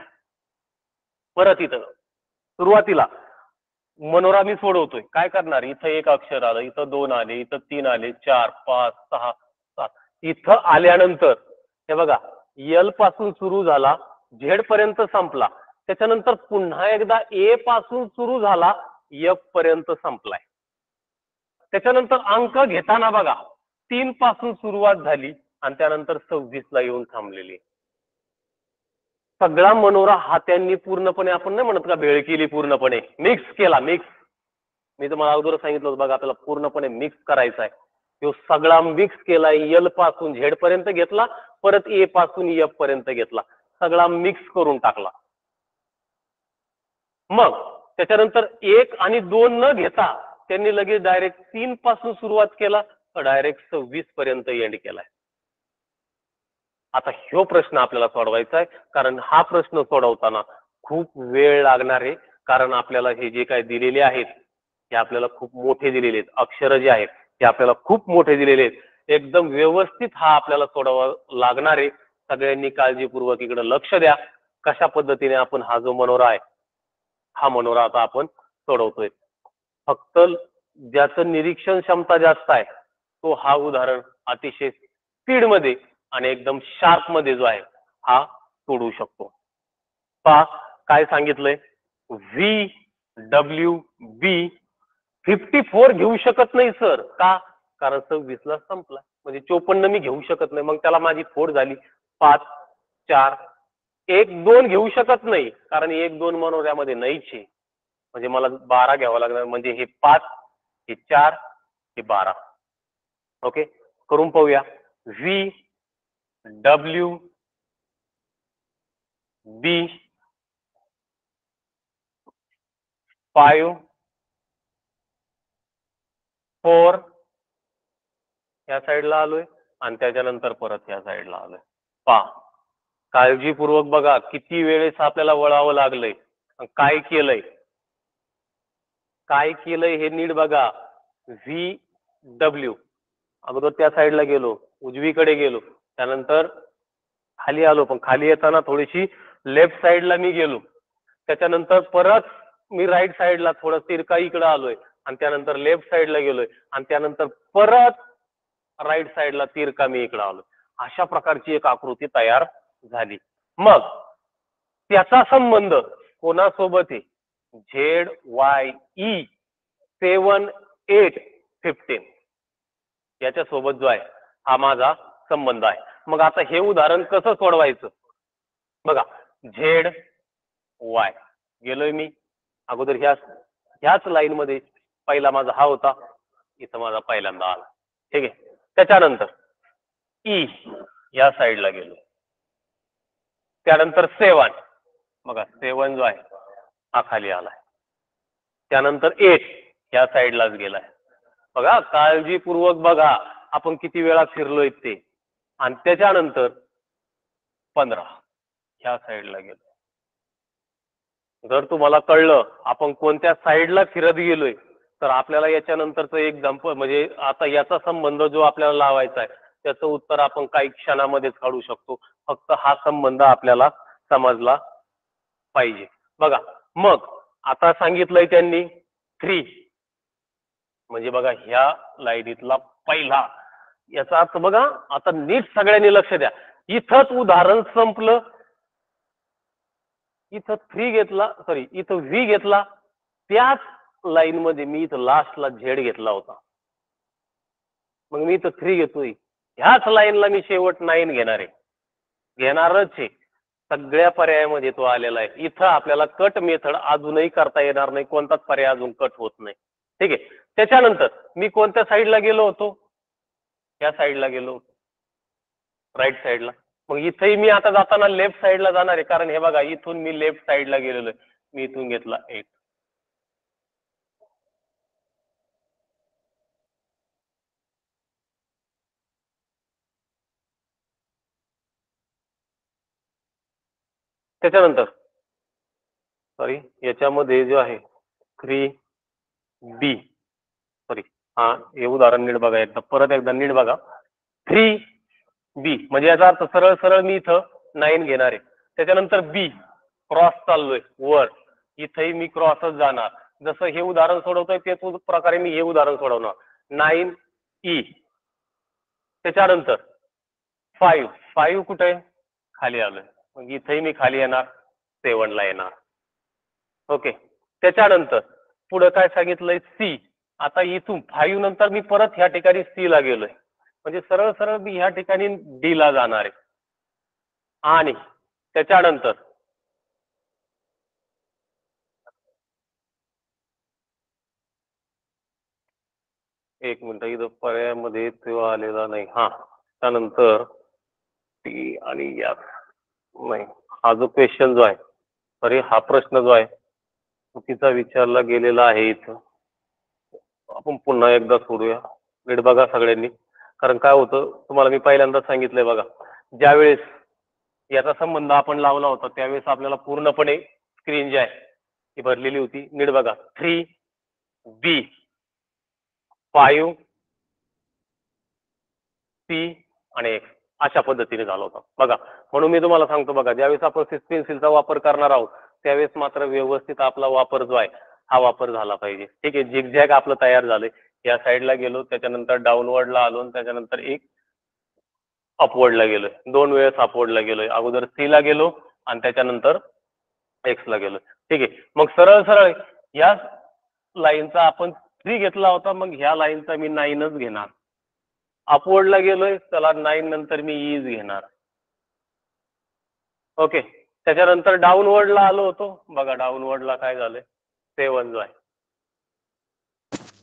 परत इथं सुरुवातीला मनोरा मी सोडवतोय, काय करणार, इथं एक अक्षर आलं, इथं दोन आले, इथं तीन आले, 4 5 6 7. इथं आल्यानंतर हे बघा, यल पासून सुरू झाला, झेड पर्यंत संपला. त्याच्यानंतर पुन्हा एकदा ए पासून सुरू झाला, एफ पर्यंत संपलाय. त्याच्यानंतर अंक घेताना बघा, 3 पासून सुरुवात झाली आणि त्यानंतर 26 ला येऊन थांबलेली. सगळा मनोरा हा त्यांनी पूर्णपणे, आपण नाही म्हणत का भेळ केली, पूर्णपणे मिक्स केला. मिक्स, मी तुम्हाला अगोदर सांगितलं होतं बघा, आपल्याला पूर्णपणे मिक्स करायचा आहे. तो सगळा मिक्स केला, एल पासून झेड पर्यंत घेतला, परत ए पासून एफ पर्यंत घेतला, सगळा मिक्स करून टाकला. मग त्याच्यानंतर 1 आणि 2 न घेता त्यांनी लगेच डायरेक्ट 3 पासून सुरुवात केला, तर डायरेक्ट 26 पर्यंत एंड केलाय. आता ह्यो प्रश्न आपल्याला सोडवायचा आहे, कारण हा प्रश्न सोडवताना खूप वेळ लागणार आहे. कारण आपल्याला हे जे काय दिलेले आहेत, हे आपल्याला खूप मोठे दिलेले आहेत. अक्षर जे आहेत हे आपल्याला खूप मोठे दिलेले आहेत. एकदम व्यवस्थित हा आपल्याला सोडवा लागणार आहे. सगळ्यांनी काळजीपूर्वक इकडे लक्ष द्या, कशा पद्धतीने आपण हा जो मनोरा आहे, हा मनोरा आता आपण सोडवतोय. फक्त ज्याचं निरीक्षण क्षमता जास्त आहे, तो हा उदाहरण अतिशय स्पीड मध्ये आणि एकदम शार्प मध्ये जो आहे हा सोडवू शकतो. पहा काय सांगितलंय, व्ही डब्ल्यू बी 54 घेऊ शकत नाही सर. का? कारण 26 ला संपला, म्हणजे 54 मी घेऊ शकत नाही. मग त्याला माझी फोड झाली 5 4. 1 2 घेऊ शकत नाही, कारण 1 2 मनोऱ्यामध्ये नाहीच आहे. म्हणजे मला 12 घ्यावं लागणार. म्हणजे हे 5, हे 4, हे 12. ओके, करून पाहूया. व्ही डब्ल्यू बी 5 4 या साईडला आलोय आणि त्याच्यानंतर परत या साईडला आलोय. पहा, काळजीपूर्वक बघा किती वेळेस आपल्याला वळावं लागलंय, काय केलंय, काय केलंय हे नीट बघा. VW अगोदर त्या साईडला गेलो, उजवीकडे गेलो, त्यानंतर खाली आलो, पण खाली येताना थोडीशी लेफ्ट साईडला मी गेलो, त्याच्यानंतर परत मी राईट साईडला थोडं तिरका इकडे आलोय आणि त्यानंतर लेफ्ट साईडला गेलोय आणि त्यानंतर परत राईट साईडला तिरका मी इकडे आलोय. अशा प्रकारची एक आकृती तयार झाली. मग त्याचा संबंध कोणासोबत आहे? ZYE 7815 याच्या सोबत जो आहे हा माझा संबंध आहे. मग आता हे उदाहरण कसं सोडवायचं? बघा, ZY गेलोय मी अगोदर ह्याच लाईन मध्ये, पहिला माझा हा होता, इथं माझा पहिल्यांदा आला, ठीक आहे. त्याच्यानंतर E या साईडला गेलो, त्यानंतर 7 बघा 7 जो आहे हा खाली आलाय, त्यानंतर 8 या साईडलाच गेलाय. बघा काळजीपूर्वक बघा आपण किती वेळा फिरलोय ते. आणि त्याच्यानंतर 15 ह्या साईडला गेलो. जर तुम्हाला कळलं आपण कोणत्या साईडला फिरत गेलोय तर आपल्याला याच्यानंतरचं एक्झाम्पल म्हणजे आता याचा संबंध जो आपल्याला लावायचा आहे त्याचं उत्तर आपण काही क्षणामध्येच काढू शकतो. फक्त हा संबंध आपल्याला समजला पाहिजे. बघा, मग आता सांगितलंय त्यांनी 3 म्हणजे बघा ह्या लाईनीतला पहिला, याचा अर्थ बघा आता नीट सगळ्यांनी लक्ष द्या. इथंच उदाहरण संपलं. इथं 3 घेतला, सॉरी इथं V घेतला, त्याच लाईन मध्ये मी इथं लास्टला Z घेतला होता. मग मी इथं 3 घेतोय, ह्याच लाईनला मी शेवट 9 घेणार आहे, घेणारच आहे. सगळ्या पर्यायामध्ये तो आलेला आहे. इथं आपल्याला कट मेथड अजूनही करता येणार नाही, कोणताच पर्याय अजून कट होत नाही, ठीक आहे. त्याच्यानंतर मी कोणत्या साईडला गेलो होतो? या साईडला गेलो होतो, राईट साईडला. मग इथेही मी आता जाताना लेफ्ट साईडला जाणार आहे, कारण हे बघा इथून मी लेफ्ट साईडला गेलेलो आहे. मी इथून घेतला 8. त्याच्यानंतर सॉरी याच्यामध्ये जो आहे 3B, सॉरी हा हे उदाहरण नीट बघा, एकदा परत एकदा नीट बघा. 3B म्हणजे याचा अर्थ सरळ सरळ मी इथं 9 घेणार आहे. त्याच्यानंतर B क्रॉस चाललोय वर, इथेही मी क्रॉसच जाणार. जसं हे उदाहरण सोडवतोय तेच प्रकारे मी हे उदाहरण सोडवणार. 9E. त्याच्यानंतर 5 कुठे आहे? खाली आलोय, मग इथेही मी खाली येणार, 7 ला येणार. ओके. त्याच्यानंतर पुढे काय सांगितलंय? C. आता इथून 5 नंतर मी परत ह्या ठिकाणी C ला गेलोय, म्हणजे सरळ सरळ मी ह्या ठिकाणी D ला जाणार आहे. आणि त्याच्यानंतर एक मिनिट, इथं पर्यायामध्ये तेव्हा आलेला नाही. हा, त्यानंतर T आणि F नाही. हा जो क्वेश्चन जो आहे, सॉरी हा प्रश्न जो आहे चुकीचा विचारला गेलेला आहे. इथं आपण पुन्हा एकदा सोडूया, नीट बघा सगळ्यांनी. कारण काय होतं तुम्हाला मी पहिल्यांदा सांगितलंय बघा, ज्यावेळेस याचा संबंध आपण लावला होता त्यावेळेस आपल्याला पूर्णपणे स्क्रीन जी आहे ती भरलेली होती. नीट बघा, 3B 5C आणि X अशा पद्धतीने झाला होता बघा. म्हणून मी तुम्हाला सांगतो बघा, ज्यावेळेस आपण 6 पेन्सिलचा वापर करणार आहोत त्यावेळेस मात्र व्यवस्थित आपला वापर जो आहे हा वापर झाला पाहिजे, ठीक आहे. झिगझॅग आपलं तयार झालंय. या साईडला गेलो, त्याच्यानंतर डाऊनवर्डला आलो, त्याच्यानंतर एक अपवर्डला गेलोय, 2 वेळेस अपवर्डला गेलोय. अगोदर C ला गेलो आणि त्याच्यानंतर X ला गेलो, ठीक आहे. मग सरळ सरळ या लाईनचा आपण 3 घेतला होता, मग ह्या लाईनचा मी 9च घेणार. अपवर्डला गेलोय, चला 9 नंतर मी E's घेणार. ओके. त्याच्यानंतर डाऊनवर्डला आलो होतो, बघा डाऊनवर्डला काय झालंय, 7 जो आहे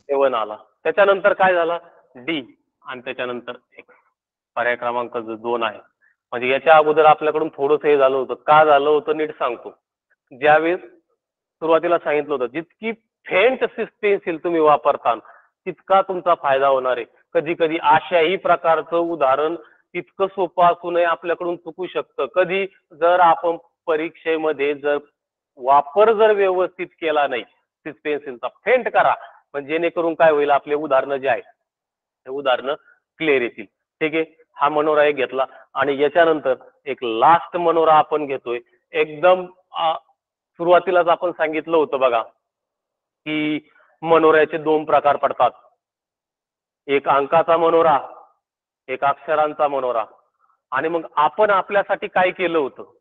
7 आला. त्याच्यानंतर काय झाला? D आणि त्याच्यानंतर X. पर्याय क्रमांक 2 आहे. म्हणजे याच्या अगोदर आपल्याकडून थोडंसं हे झालं होतं. का झालं होतं नीट सांगतो. ज्यावेळेस सुरुवातीला सांगितलं होतं जितकी फेंट पेन्सिल तुम्ही वापरता तितका तुमचा फायदा होणार आहे. कधी कधी अशाही प्रकारचं उदाहरण इतकं सोपं असूनही आपल्याकडून चुकू शकतं. कधी जर आपण परीक्षेमध्ये जर वापर जर व्यवस्थित केला नाही पेन्सिलचा फेंट करा, पण जेणेकरून काय होईल, आपले उदाहरणं जे आहे हे उदाहरणं क्लिअर येतील. ठीक आहे, हा मनोरा एक घेतला आणि याच्यानंतर एक लास्ट मनोरा आपण घेतोय. एकदम सुरुवातीलाच आपण सांगितलं होतं बघा की मनोऱ्याचे दोन प्रकार पडतात, एक अंकाचा मनोरा, एक अक्षरांचा मनोरा. आणि मग आपण आपल्यासाठी काय केलं होतं,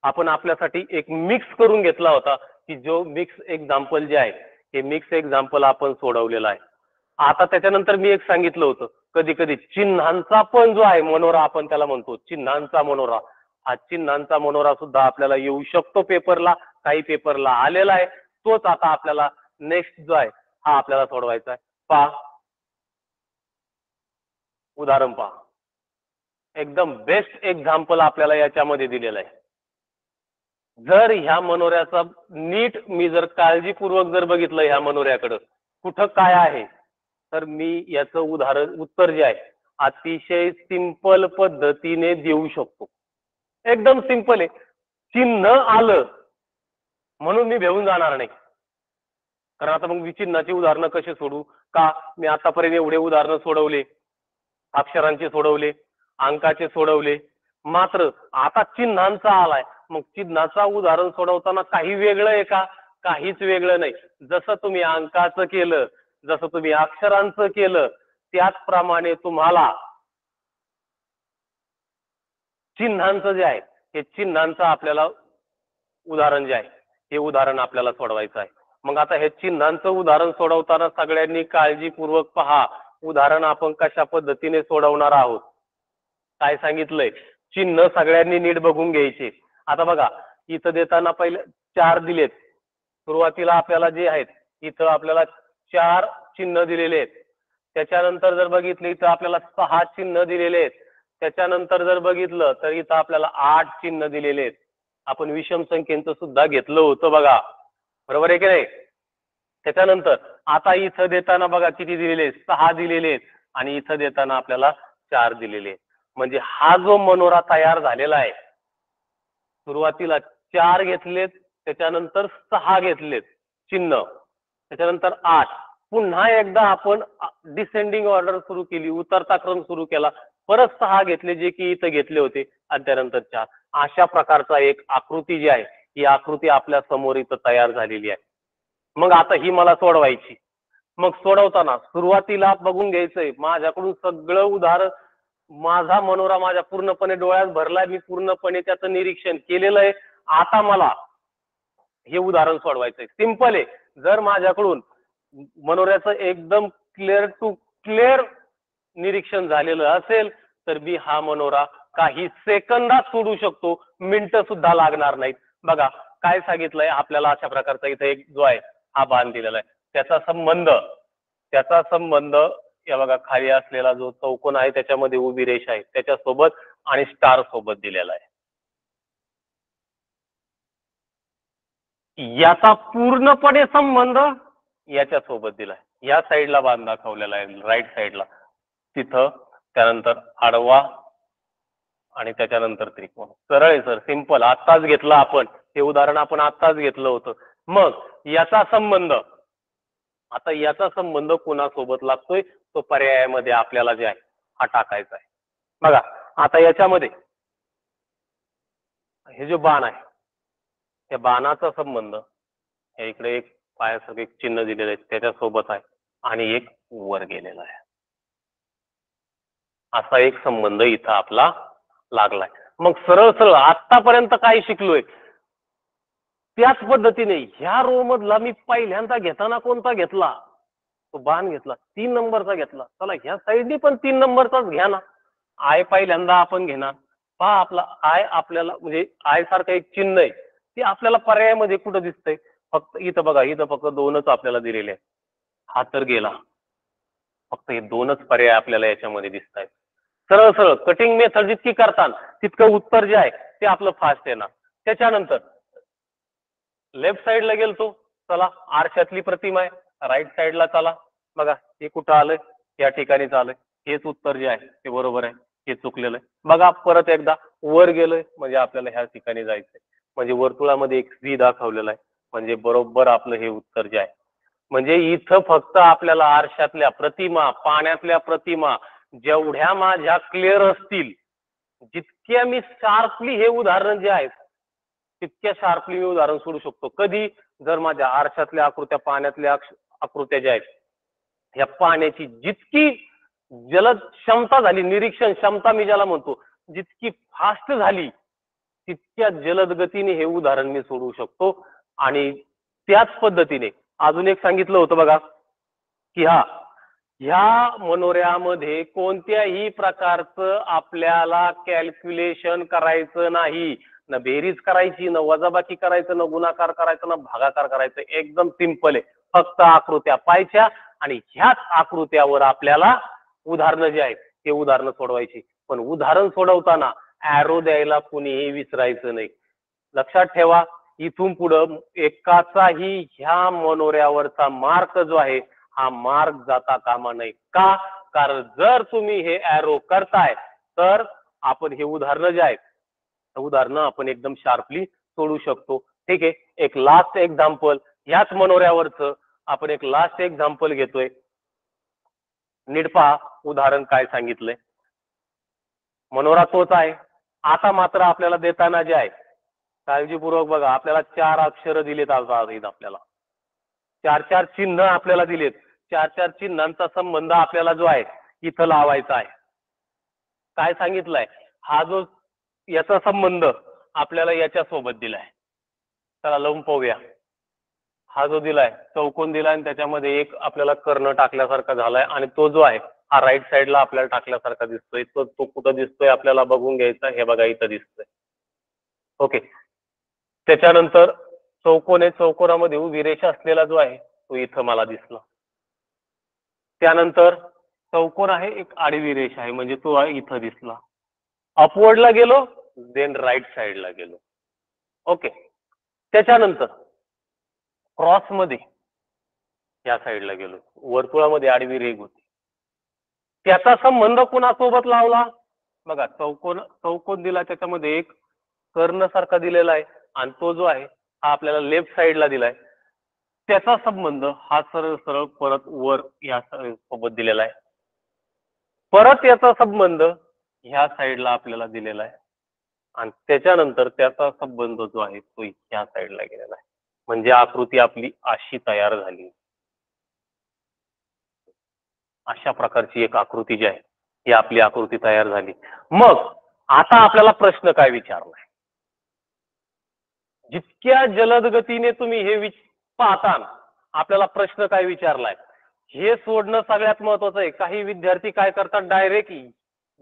आपण आपल्यासाठी एक मिक्स करून घेतला होता की जो मिक्स एक्झाम्पल जे आहे हे मिक्स एक्झाम्पल आपण सोडवलेला आहे. आता त्याच्यानंतर मी एक सांगितलं होतं, कधी कधी चिन्हांचा पण जो आहे मनोरा आपण त्याला म्हणतो चिन्हांचा मनोरा. हा चिन्हांचा मनोरा सुद्धा आपल्याला येऊ शकतो पेपरला, काही पेपरला आलेला आहे. तोच आता आपल्याला नेक्स्ट जो आहे हा आपल्याला सोडवायचा आहे. पहा उदाहरण, पहा एकदम बेस्ट एक्झाम्पल आपल्याला याच्यामध्ये दिलेलं आहे. जर ह्या मनोऱ्याचा नीट मी जर काळजीपूर्वक जर बघितलं ह्या मनोऱ्याकडं कुठं काय आहे, तर मी याचं उदाहरण उत्तर जे आहे अतिशय सिंपल पद्धतीने देऊ शकतो. एकदम सिंपल आहे. चिन्ह आलं म्हणून मी भेऊन जाणार नाही, कारण आता मग मी चिन्हाची उदाहरणं कशी सोडू का, मी आतापर्यंत एवढे उदाहरणं सोडवले, अक्षरांचे सोडवले, अंकाचे सोडवले, मात्र आता चिन्हांचा आलाय. मग चिन्हाचा उदाहरण सोडवताना काही वेगळं आहे का, काहीच वेगळं नाही. जसं तुम्ही अंकाचं केलं, जसं तुम्ही अक्षरांचं केलं, त्याचप्रमाणे तुम्हाला चिन्हांचं जे आहे हे चिन्हांचं आपल्याला उदाहरण जे आहे हे उदाहरण आपल्याला सोडवायचं आहे. मग आता हे चिन्हांचं उदाहरण सोडवताना सगळ्यांनी काळजीपूर्वक पहा उदाहरण आपण कशा पद्धतीने सोडवणार आहोत. काय सांगितलंय, चिन्ह सगळ्यांनी नीट बघून घ्यायचे. आता बघा इथं देताना पहिले 4 दिलेत, सुरुवातीला आपल्याला जे आहेत इथं आपल्याला 4 चिन्ह दिलेले आहेत. त्याच्यानंतर जर बघितलं इथं आपल्याला 6 चिन्ह दिलेले आहेत. त्याच्यानंतर जर बघितलं तर इथं आपल्याला 8 चिन्ह दिलेले आहेत. आपण विषम संख्येचं सुद्धा घेतलं होतं बघा, बरोबर आहे की नाही. त्याच्यानंतर आता इथं देताना बघा किती दिलेले, 6 दिलेले आहेत आणि इथं देताना आपल्याला 4 दिलेले आहेत. म्हणजे हा जो मनोरा तयार झालेला आहे, सुरुवातीला 4 घेतलेत, त्याच्यानंतर 6 घेतलेत चिन्ह, त्याच्यानंतर 8, पुन्हा एकदा आपण डिसेंडिंग ऑर्डर सुरू केली, उतरता क्रम सुरू केला, परत 6 घेतले जे की इथं घेतले होते आणि त्यानंतर 4. अशा प्रकारचा एक आकृती जी आहे ही आकृती आपल्या समोर इथं तयार झालेली आहे. मग आता ही मला सोडवायची. मग सोडवताना सुरुवातीला बघून घ्यायचंय माझ्याकडून सगळं उदाहरण, माझा मनोरा माझ्या पूर्णपणे डोळ्यात भरलाय, मी पूर्णपणे त्याचं निरीक्षण केलेलं आहे. आता मला हे उदाहरण सोडवायचंय. सिंपल आहे. जर माझ्याकडून मनोऱ्याचं एकदम क्लिअर टू क्लिअर निरीक्षण झालेलं असेल तर मी हा मनोरा काही सेकंदात सोडू शकतो, मिनिटं सुद्धा लागणार नाहीत. बघा काय सांगितलंय आपल्याला, अशा प्रकारचा इथे एक जो आहे हा बाण दिलेला आहे, त्याचा संबंध या बघा खाली असलेला जो चौकोन आहे त्याच्यामध्ये उभी रेषा आहे त्याच्यासोबत आणि स्टार सोबत दिलेला आहे. याचा पूर्णपणे संबंध याच्या सोबत दिलाय. या साईडला बाण दाखवलेला आहे राईट साईडला, तिथं त्यानंतर आडवा आणि त्याच्यानंतर त्रिकोण. सरळ आहे सर, सिंपल. आत्ताच घेतलं आपण हे उदाहरण, आपण आत्ताच घेतलं होतं. मग याचा संबंध, आता याचा संबंध कोणासोबत लागतोय तो पर्यायामध्ये आपल्याला जे आहे हा टाकायचा आहे. बघा आता याच्यामध्ये हे जो बाण आहे त्या बाणाचा संबंध हे इकडे एक पायासारखं एक चिन्ह दिलेलं आहे त्याच्यासोबत आहे आणि एक वर गेलेला आहे, असा एक संबंध इथं आपला लागलाय. मग सरळ सरळ आतापर्यंत काय शिकलोय त्याच पद्धतीने ह्या रो मधला मी पहिल्यांदा घेताना कोणता घेतला, तो बाण घेतला, 3 नंबरचा घेतला. चला ह्या साईडनी पण 3 नंबरचाच घ्या ना. आय पहिल्यांदा आपण घेणार. पहा आपला आय आपल्याला म्हणजे आय सारखं एक चिन्ह आहे ते आपल्याला पर्यायामध्ये कुठं दिसतंय, फक्त इथं बघा, इथं फक्त 2च आपल्याला दिलेले आहेत. हा तर गेला, फक्त हे 2च पर्याय आपल्याला याच्यामध्ये दिसत आहेत. सरळ सरळ कटिंग मेथड जितकी करताना तितकं उत्तर जे आहे ते आपलं फास्ट येणार. त्याच्यानंतर लेफ्ट साईडला गेलतो, चला आरशातली प्रतिमा आहे, राईट साईडला चला, बघा हे कुठं आलंय, या ठिकाणीच आलंय. हेच उत्तर जे आहे ते बरोबर आहे, हे चुकलेलं आहे. बघा परत एकदा वर गेलोय म्हणजे आपल्याला ह्या ठिकाणी जायचंय, म्हणजे वर्तुळामध्ये एक व्ही दाखवलेला आहे, म्हणजे बरोबर आपलं हे उत्तर जे आहे. म्हणजे इथं फक्त आपल्याला आरशातल्या प्रतिमा, पाण्यातल्या प्रतिमा जेवढ्या माझ्या क्लिअर असतील, जितक्या मी शार्पली हे उदाहरण जे आहे तितक्या शार्पली मी उदाहरण सोडू शकतो. कधी? जर माझ्या आरशातल्या आकृत्या, पाण्यातल्या आकृत्या ज्या आहेत, ह्या पाण्याची जितकी जलद क्षमता झाली, निरीक्षण क्षमता मी ज्याला म्हणतो, जितकी फास्ट झाली तितक्या जलद गतीने हे उदाहरण मी सोडवू शकतो. आणि त्याच पद्धतीने अजून एक सांगितलं होतं बघा, की ह्या मनोऱ्यामध्ये कोणत्याही प्रकारचं आपल्याला कॅल्क्युलेशन करायचं नाही, ना बेरीज करायची, ना वजाबाकी करायचं, ना गुणाकार करायचा, ना भागाकार करायचं. एकदम सिंपल आहे. फक्त आकृत्या पाहायच्या आणि ह्याच आकृत्यावर आपल्याला उदाहरणं जे आहेत ते उदाहरणं सोडवायची. पण उदाहरण सोडवताना ॲरो द्यायला कुणीही विसरायचं नाही. लक्षात ठेवा, इथून पुढं एकाचाही ह्या मनोऱ्यावरचा मार्क जो आहे हा मार्क जाता कामा नये. का? कारण जर तुम्ही हे ॲरो करताय तर आपण हे उदाहरणं जे आहेत उदाहरणं आपण एकदम शार्पली सोडू शकतो. ठीक आहे, एक लास्ट एक्झाम्पल ह्याच मनोऱ्यावरचं आपण एक लास्ट एक्झाम्पल घेतोय. नीट पहा उदाहरण काय सांगितलंय. मनोरा तोच आहे. आता मात्र आपल्याला देताना जे आहे काळजीपूर्वक बघा, आपल्याला 4 अक्षर दिलेत आपल्याला 4 चिन्ह आपल्याला दिलेत. 4 चिन्हांचा संबंध आपल्याला जो आहे इथं लावायचा आहे. काय सांगितलंय? हा जो याचा संबंध आपल्याला याच्या सोबत दिलाय. चला लावून पाहूया. हा जो दिलाय चौकोन दिलाय आणि त्याच्यामध्ये एक आपल्याला कर्ण टाकल्यासारखा झालाय आणि तो जो आहे हा राईट साईडला आपल्याला टाकल्यासारखा दिसतोय. तो कुठं दिसतोय आपल्याला बघून घ्यायचा. हे बघा इथं दिसतोय. ओके, त्याच्यानंतर चौकोन आहे, चौकोनामध्ये उभी रेषा असलेला जो आहे तो इथं मला दिसला. त्यानंतर चौकोन आहे, एक आडवी रेषा आहे म्हणजे तो इथं दिसला. अपवर्डला गेलो, देन राईट साईडला गेलो. ओके, त्याच्यानंतर क्रॉसमध्ये या साईडला गेलो, वर्तुळामध्ये आडवी रेघ होती. त्याचा संबंध कुणासोबत लावला? बघा चौकोन चौकोन दिला, त्याच्यामध्ये एक कर्ण सारखा दिलेला आहे आणि तो जो आहे हा आपल्याला लेफ्ट साईडला दिलाय. त्याचा संबंध हा सरळ सरळ परत वर या सोबत दिलेला आहे. परत याचा संबंध ह्या साईडला आपल्याला दिलेला आहे आणि त्याच्यानंतर त्याचा संबंध जो आहे तो ह्या साईडला गेलेला आहे. म्हणजे आकृती आपली अशी तयार झाली. अशा प्रकारची एक आकृती जी आहे ही आपली आकृती तयार झाली. मग आता आपल्याला प्रश्न काय विचारलाय? जितक्या जलद गतीने तुम्ही हे पाहता, आपल्याला प्रश्न काय विचारलाय हे सोडणं सगळ्यात महत्वाचं आहे. काही विद्यार्थी काय करतात,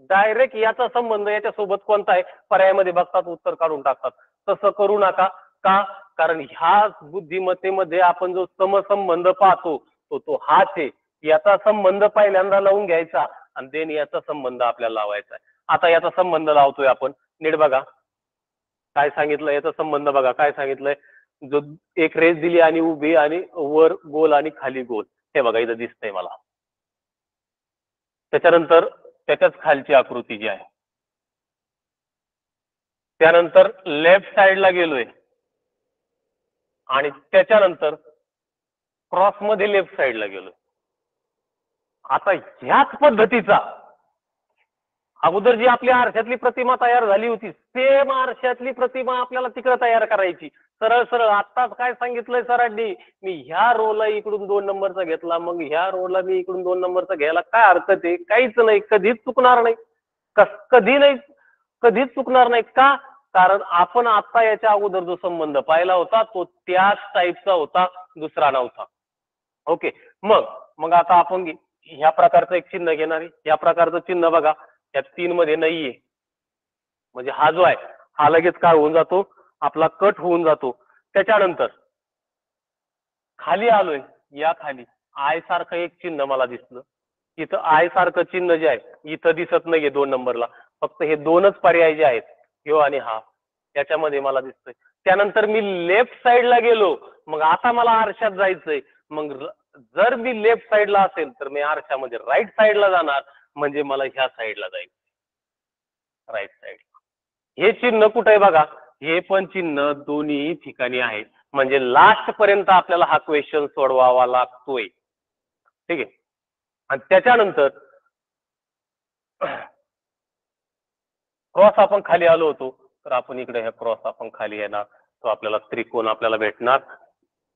डायरेक्ट याचा संबंध याच्यासोबत कोणता आहे पर्यायामध्ये बघतात, उत्तर काढून टाकतात. तसं करू नका. का? कारण ह्या बुद्धिमत्तेमध्ये आपण जो समसंबंध पाहतो तो हाच आहे. याचा संबंध पहिल्यांदा लावून घ्यायचा आणि देन याचा संबंध आपल्याला लावायचा आहे. आता याचा संबंध लावतोय आपण. नीट बघा काय सांगितलं, याचा संबंध बघा काय सांगितलंय. जो एक रेष दिली आणि उभी आणि वर गोल आणि खाली गोल, हे बघा इथं दिसतंय मला. त्याच्यानंतर त्याच्याच खालची आकृती जी आहे, त्यानंतर लेफ्ट साईडला गेलोय आणि त्याच्यानंतर क्रॉस मध्ये लेफ्ट साईडला गेलोय. आता ह्याच पद्धतीचा अगोदर जी आपली आरशातली प्रतिमा तयार झाली होती, सेम आरशातली प्रतिमा आपल्याला तिकडे तयार करायची. सरळ सरळ आत्ताच काय सांगितलंय सरांनी, मी ह्या रोला इकडून 2 नंबरचा घेतला, मग ह्या रोला मी इकडून 2 नंबरचा घ्यायला काय हरकत आहे? काहीच नाही, कधीच चुकणार नाही. कधीच चुकणार नाही. का? कारण आपण आता याच्या अगोदर जो संबंध पाहिला होता तो त्याच टाईपचा होता, दुसरा नव्हता. ओके, मग आता आपण ह्या प्रकारचं एक चिन्ह घेणार आहे. या प्रकारचं चिन्ह बघा या 3 मध्ये नाहीये, म्हणजे हा जो आहे हा लगेच काय होऊन जातो, आपला कट होऊन जातो. त्याच्यानंतर खाली आलोय, या खाली आय सारखं एक चिन्ह मला दिसलं. इथं आय सारखं चिन्ह जे आहे इथं दिसत नाहीये 2 नंबरला. फक्त हे 2च पर्याय जे आहेत, ह्यो आणि हा, त्याच्यामध्ये मला दिसतोय. त्यानंतर मी लेफ्ट साईडला गेलो, मग आता मला आरशात जायचंय. मग जर मी लेफ्ट साईडला असेल तर मी आरशामध्ये राईट साईडला जाणार, म्हणजे मला ह्या साईडला जाईल, राईट साईड. हे चिन्ह कुठे आहे बघा, हे पण चिन्ह दोन्ही ठिकाणी आहे, म्हणजे लास्ट पर्यंत आपल्याला हा क्वेश्चन सोडवावा लागतोय. ठीक आहे. आणि त्याच्यानंतर क्रॉस आपण खाली आलो होतो, तर आपण इकडे हे क्रॉस आपण खाली येणार, तो आपल्याला त्रिकोण आपल्याला भेटणार,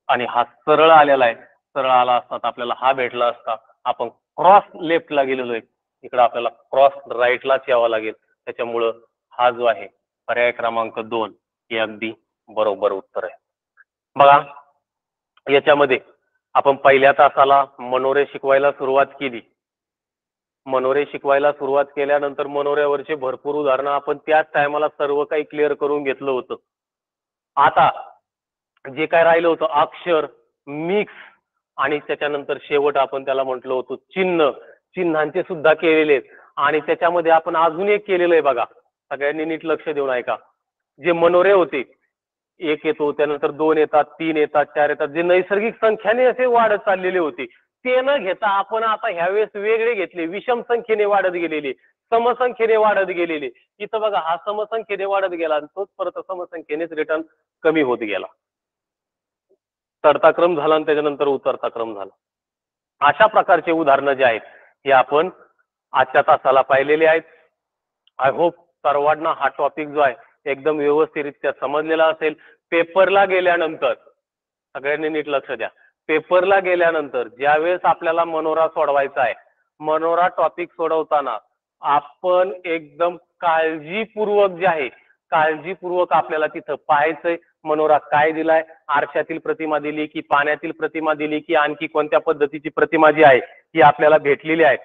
आणि हा सरळ आलेला आहे, सरळ आला असता तर आपल्याला हा भेटला असता. आपण क्रॉस लेफ्टला गेलेलो आहे, इकडे आपल्याला क्रॉस राईटलाच यावं लागेल. त्याच्यामुळं हा जो आहे पर्याय क्रमांक 2 हे अगदी बरोबर उत्तर आहे. बघा, याच्यामध्ये आपण पहिल्या तासाला मनोरे शिकवायला सुरुवात केली. मनोरे शिकवायला सुरुवात केल्यानंतर मनोऱ्यावरचे भरपूर उदाहरणं आपण त्याच टायमाला सर्व काही क्लिअर करून घेतलं होतं. आता जे काय राहिलं होतं अक्षर, मिक्स, आणि त्याच्यानंतर शेवट आपण त्याला म्हटलं होतं चिन्ह, चिन्हांचे सुद्धा केलेले आहेत. आणि त्याच्यामध्ये आपण अजून एक केलेलं आहे बघा, सगळ्यांनी नीट लक्ष देऊन ऐका. जे मनोरे होते, 1 येतो, त्यानंतर 2 येतात, 3 येतात, 4 येतात, जे नैसर्गिक संख्याने असे वाढत चाललेले होते, ते न घेता आपण आता ह्यावेळेस वेगळे घेतले, विषम संख्येने वाढत गेलेले, समसंख्येने वाढत गेलेले. इथं बघा, हा समसंख्येने वाढत गेला आणि तोच परत समसंख्येनेच रिटर्न कमी होत गेला. चढता क्रम झाला आणि त्याच्यानंतर उतरता क्रम झाला. अशा प्रकारचे उदाहरणं जे आहेत हे आपण आजच्या तासाला पाहिलेले आहेत. आय होप सर्वांना हा टॉपिक जो आहे एकदम व्यवस्थितरित्या समजलेला असेल. पेपरला गेल्यानंतर सगळ्यांनी नीट लक्ष द्या. पेपरला गेल्यानंतर ज्यावेळेस आपल्याला मनोरा सोडवायचा आहे, मनोरा टॉपिक सोडवताना आपण एकदम काळजीपूर्वक जे आहे, काळजीपूर्वक आपल्याला तिथं पाहायचंय मनोरा काय दिलाय, आरशातील प्रतिमा दिली की पाण्यातील प्रतिमा दिली की आणखी कोणत्या पद्धतीची प्रतिमा जी आहे ही आपल्याला भेटलेली आहे,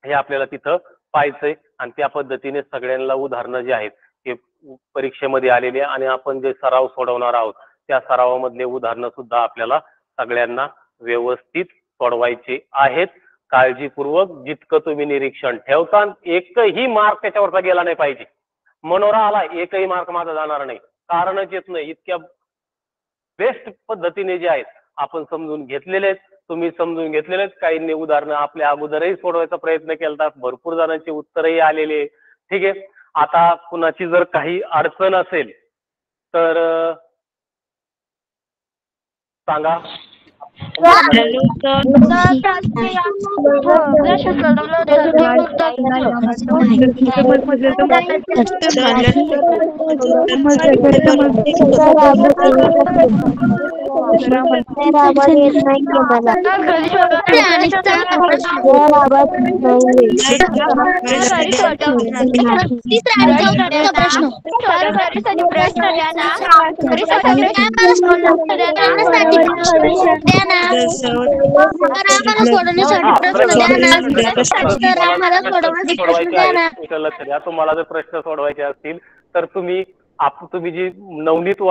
हे आपल्याला तिथं पाहायचंय. आणि त्या पद्धतीने सगळ्यांना उदाहरणं जे आहेत हे परीक्षेमध्ये आलेली आहे आणि आपण जे सराव सोडवणार आहोत त्या सरावामधले उदाहरणं सुद्धा आपल्याला सगळ्यांना व्यवस्थित सोडवायचे आहेत. काळजीपूर्वक जितकं तुम्ही निरीक्षण ठेवता, एकही मार्क त्याच्यावरचा गेला नाही पाहिजे. मनोरा आला, एकही मार्क माझा जाणार नाही, कारणच येत नाही. इतक्या बेस्ट पद्धतीने जे आहेत आपण समजून घेतलेले आहेत, तुम्ही समजून घेतलेले आहेत. काहींनी उदाहरणं आपल्या अगोदरही सोडवायचा प्रयत्न केला, भरपूर जणांची उत्तरही आलेले. ठीक आहे. आता कुणाची जर काही अडचण असेल तर सांगा. तुम्हाला जर प्रश्न सोडवायचे असतील तर तुम्ही जी नवनीत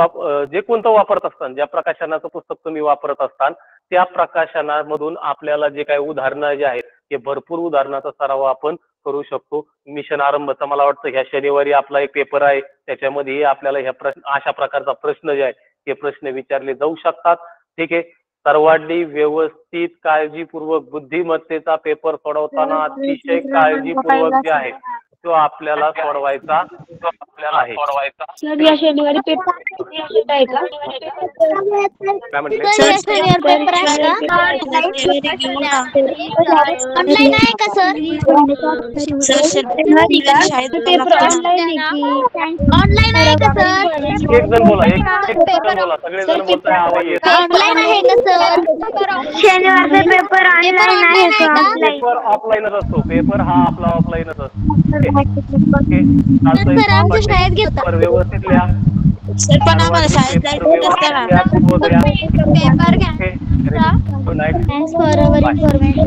जे कोणतं वापरत असताना, ज्या प्रकाशनाचं पुस्तक तुम्ही वापरत असताना त्या प्रकाशनामधून आपल्याला जे काही उदाहरणं जे आहेत हे भरपूर उदाहरणाचा सराव आपण करू शकतो. मिशन आरंभचा मला वाटतं ह्या शनिवारी आपला एक पेपर आहे, त्याच्यामध्ये आपल्याला ह्या अशा प्रकारचा प्रश्न जे आहे हे प्रश्न विचारले जाऊ शकतात. ठीक आहे. सर्वांनी व्यवस्थित काळजीपूर्वक बुद्धिमत्तेचा पेपर सोडवताना अतिशय काळजीपूर्वक जे आहे तो आपल्याला सोडवायचा आहे. सर या शनिवारी पेपर आहे का? काय म्हटले? ऑनलाईन आहे का सर? ऑनलाईन आहे का सर? एक जण बोला, एक जण बोला, सगळे जण बोलताय, आवाज येत ऑनलाईन आहे का सर? शनिवारचा पेपर ऑनलाईन आहे का? पेपर ऑफलाईनच असतो. पेपर हा आपला ऑफलाईनच असतो. सर आमच्या शाळेत घेतात. व्यवस्थित लिहा. सर पण आम्हाला शाळेत जायचं पेपर घ्या. Good night. Thanks for our information.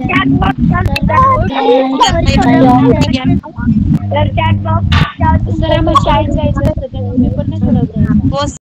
Sir आम्हाला शाळेत जायचं असतं, पेपर नाही सोडवता.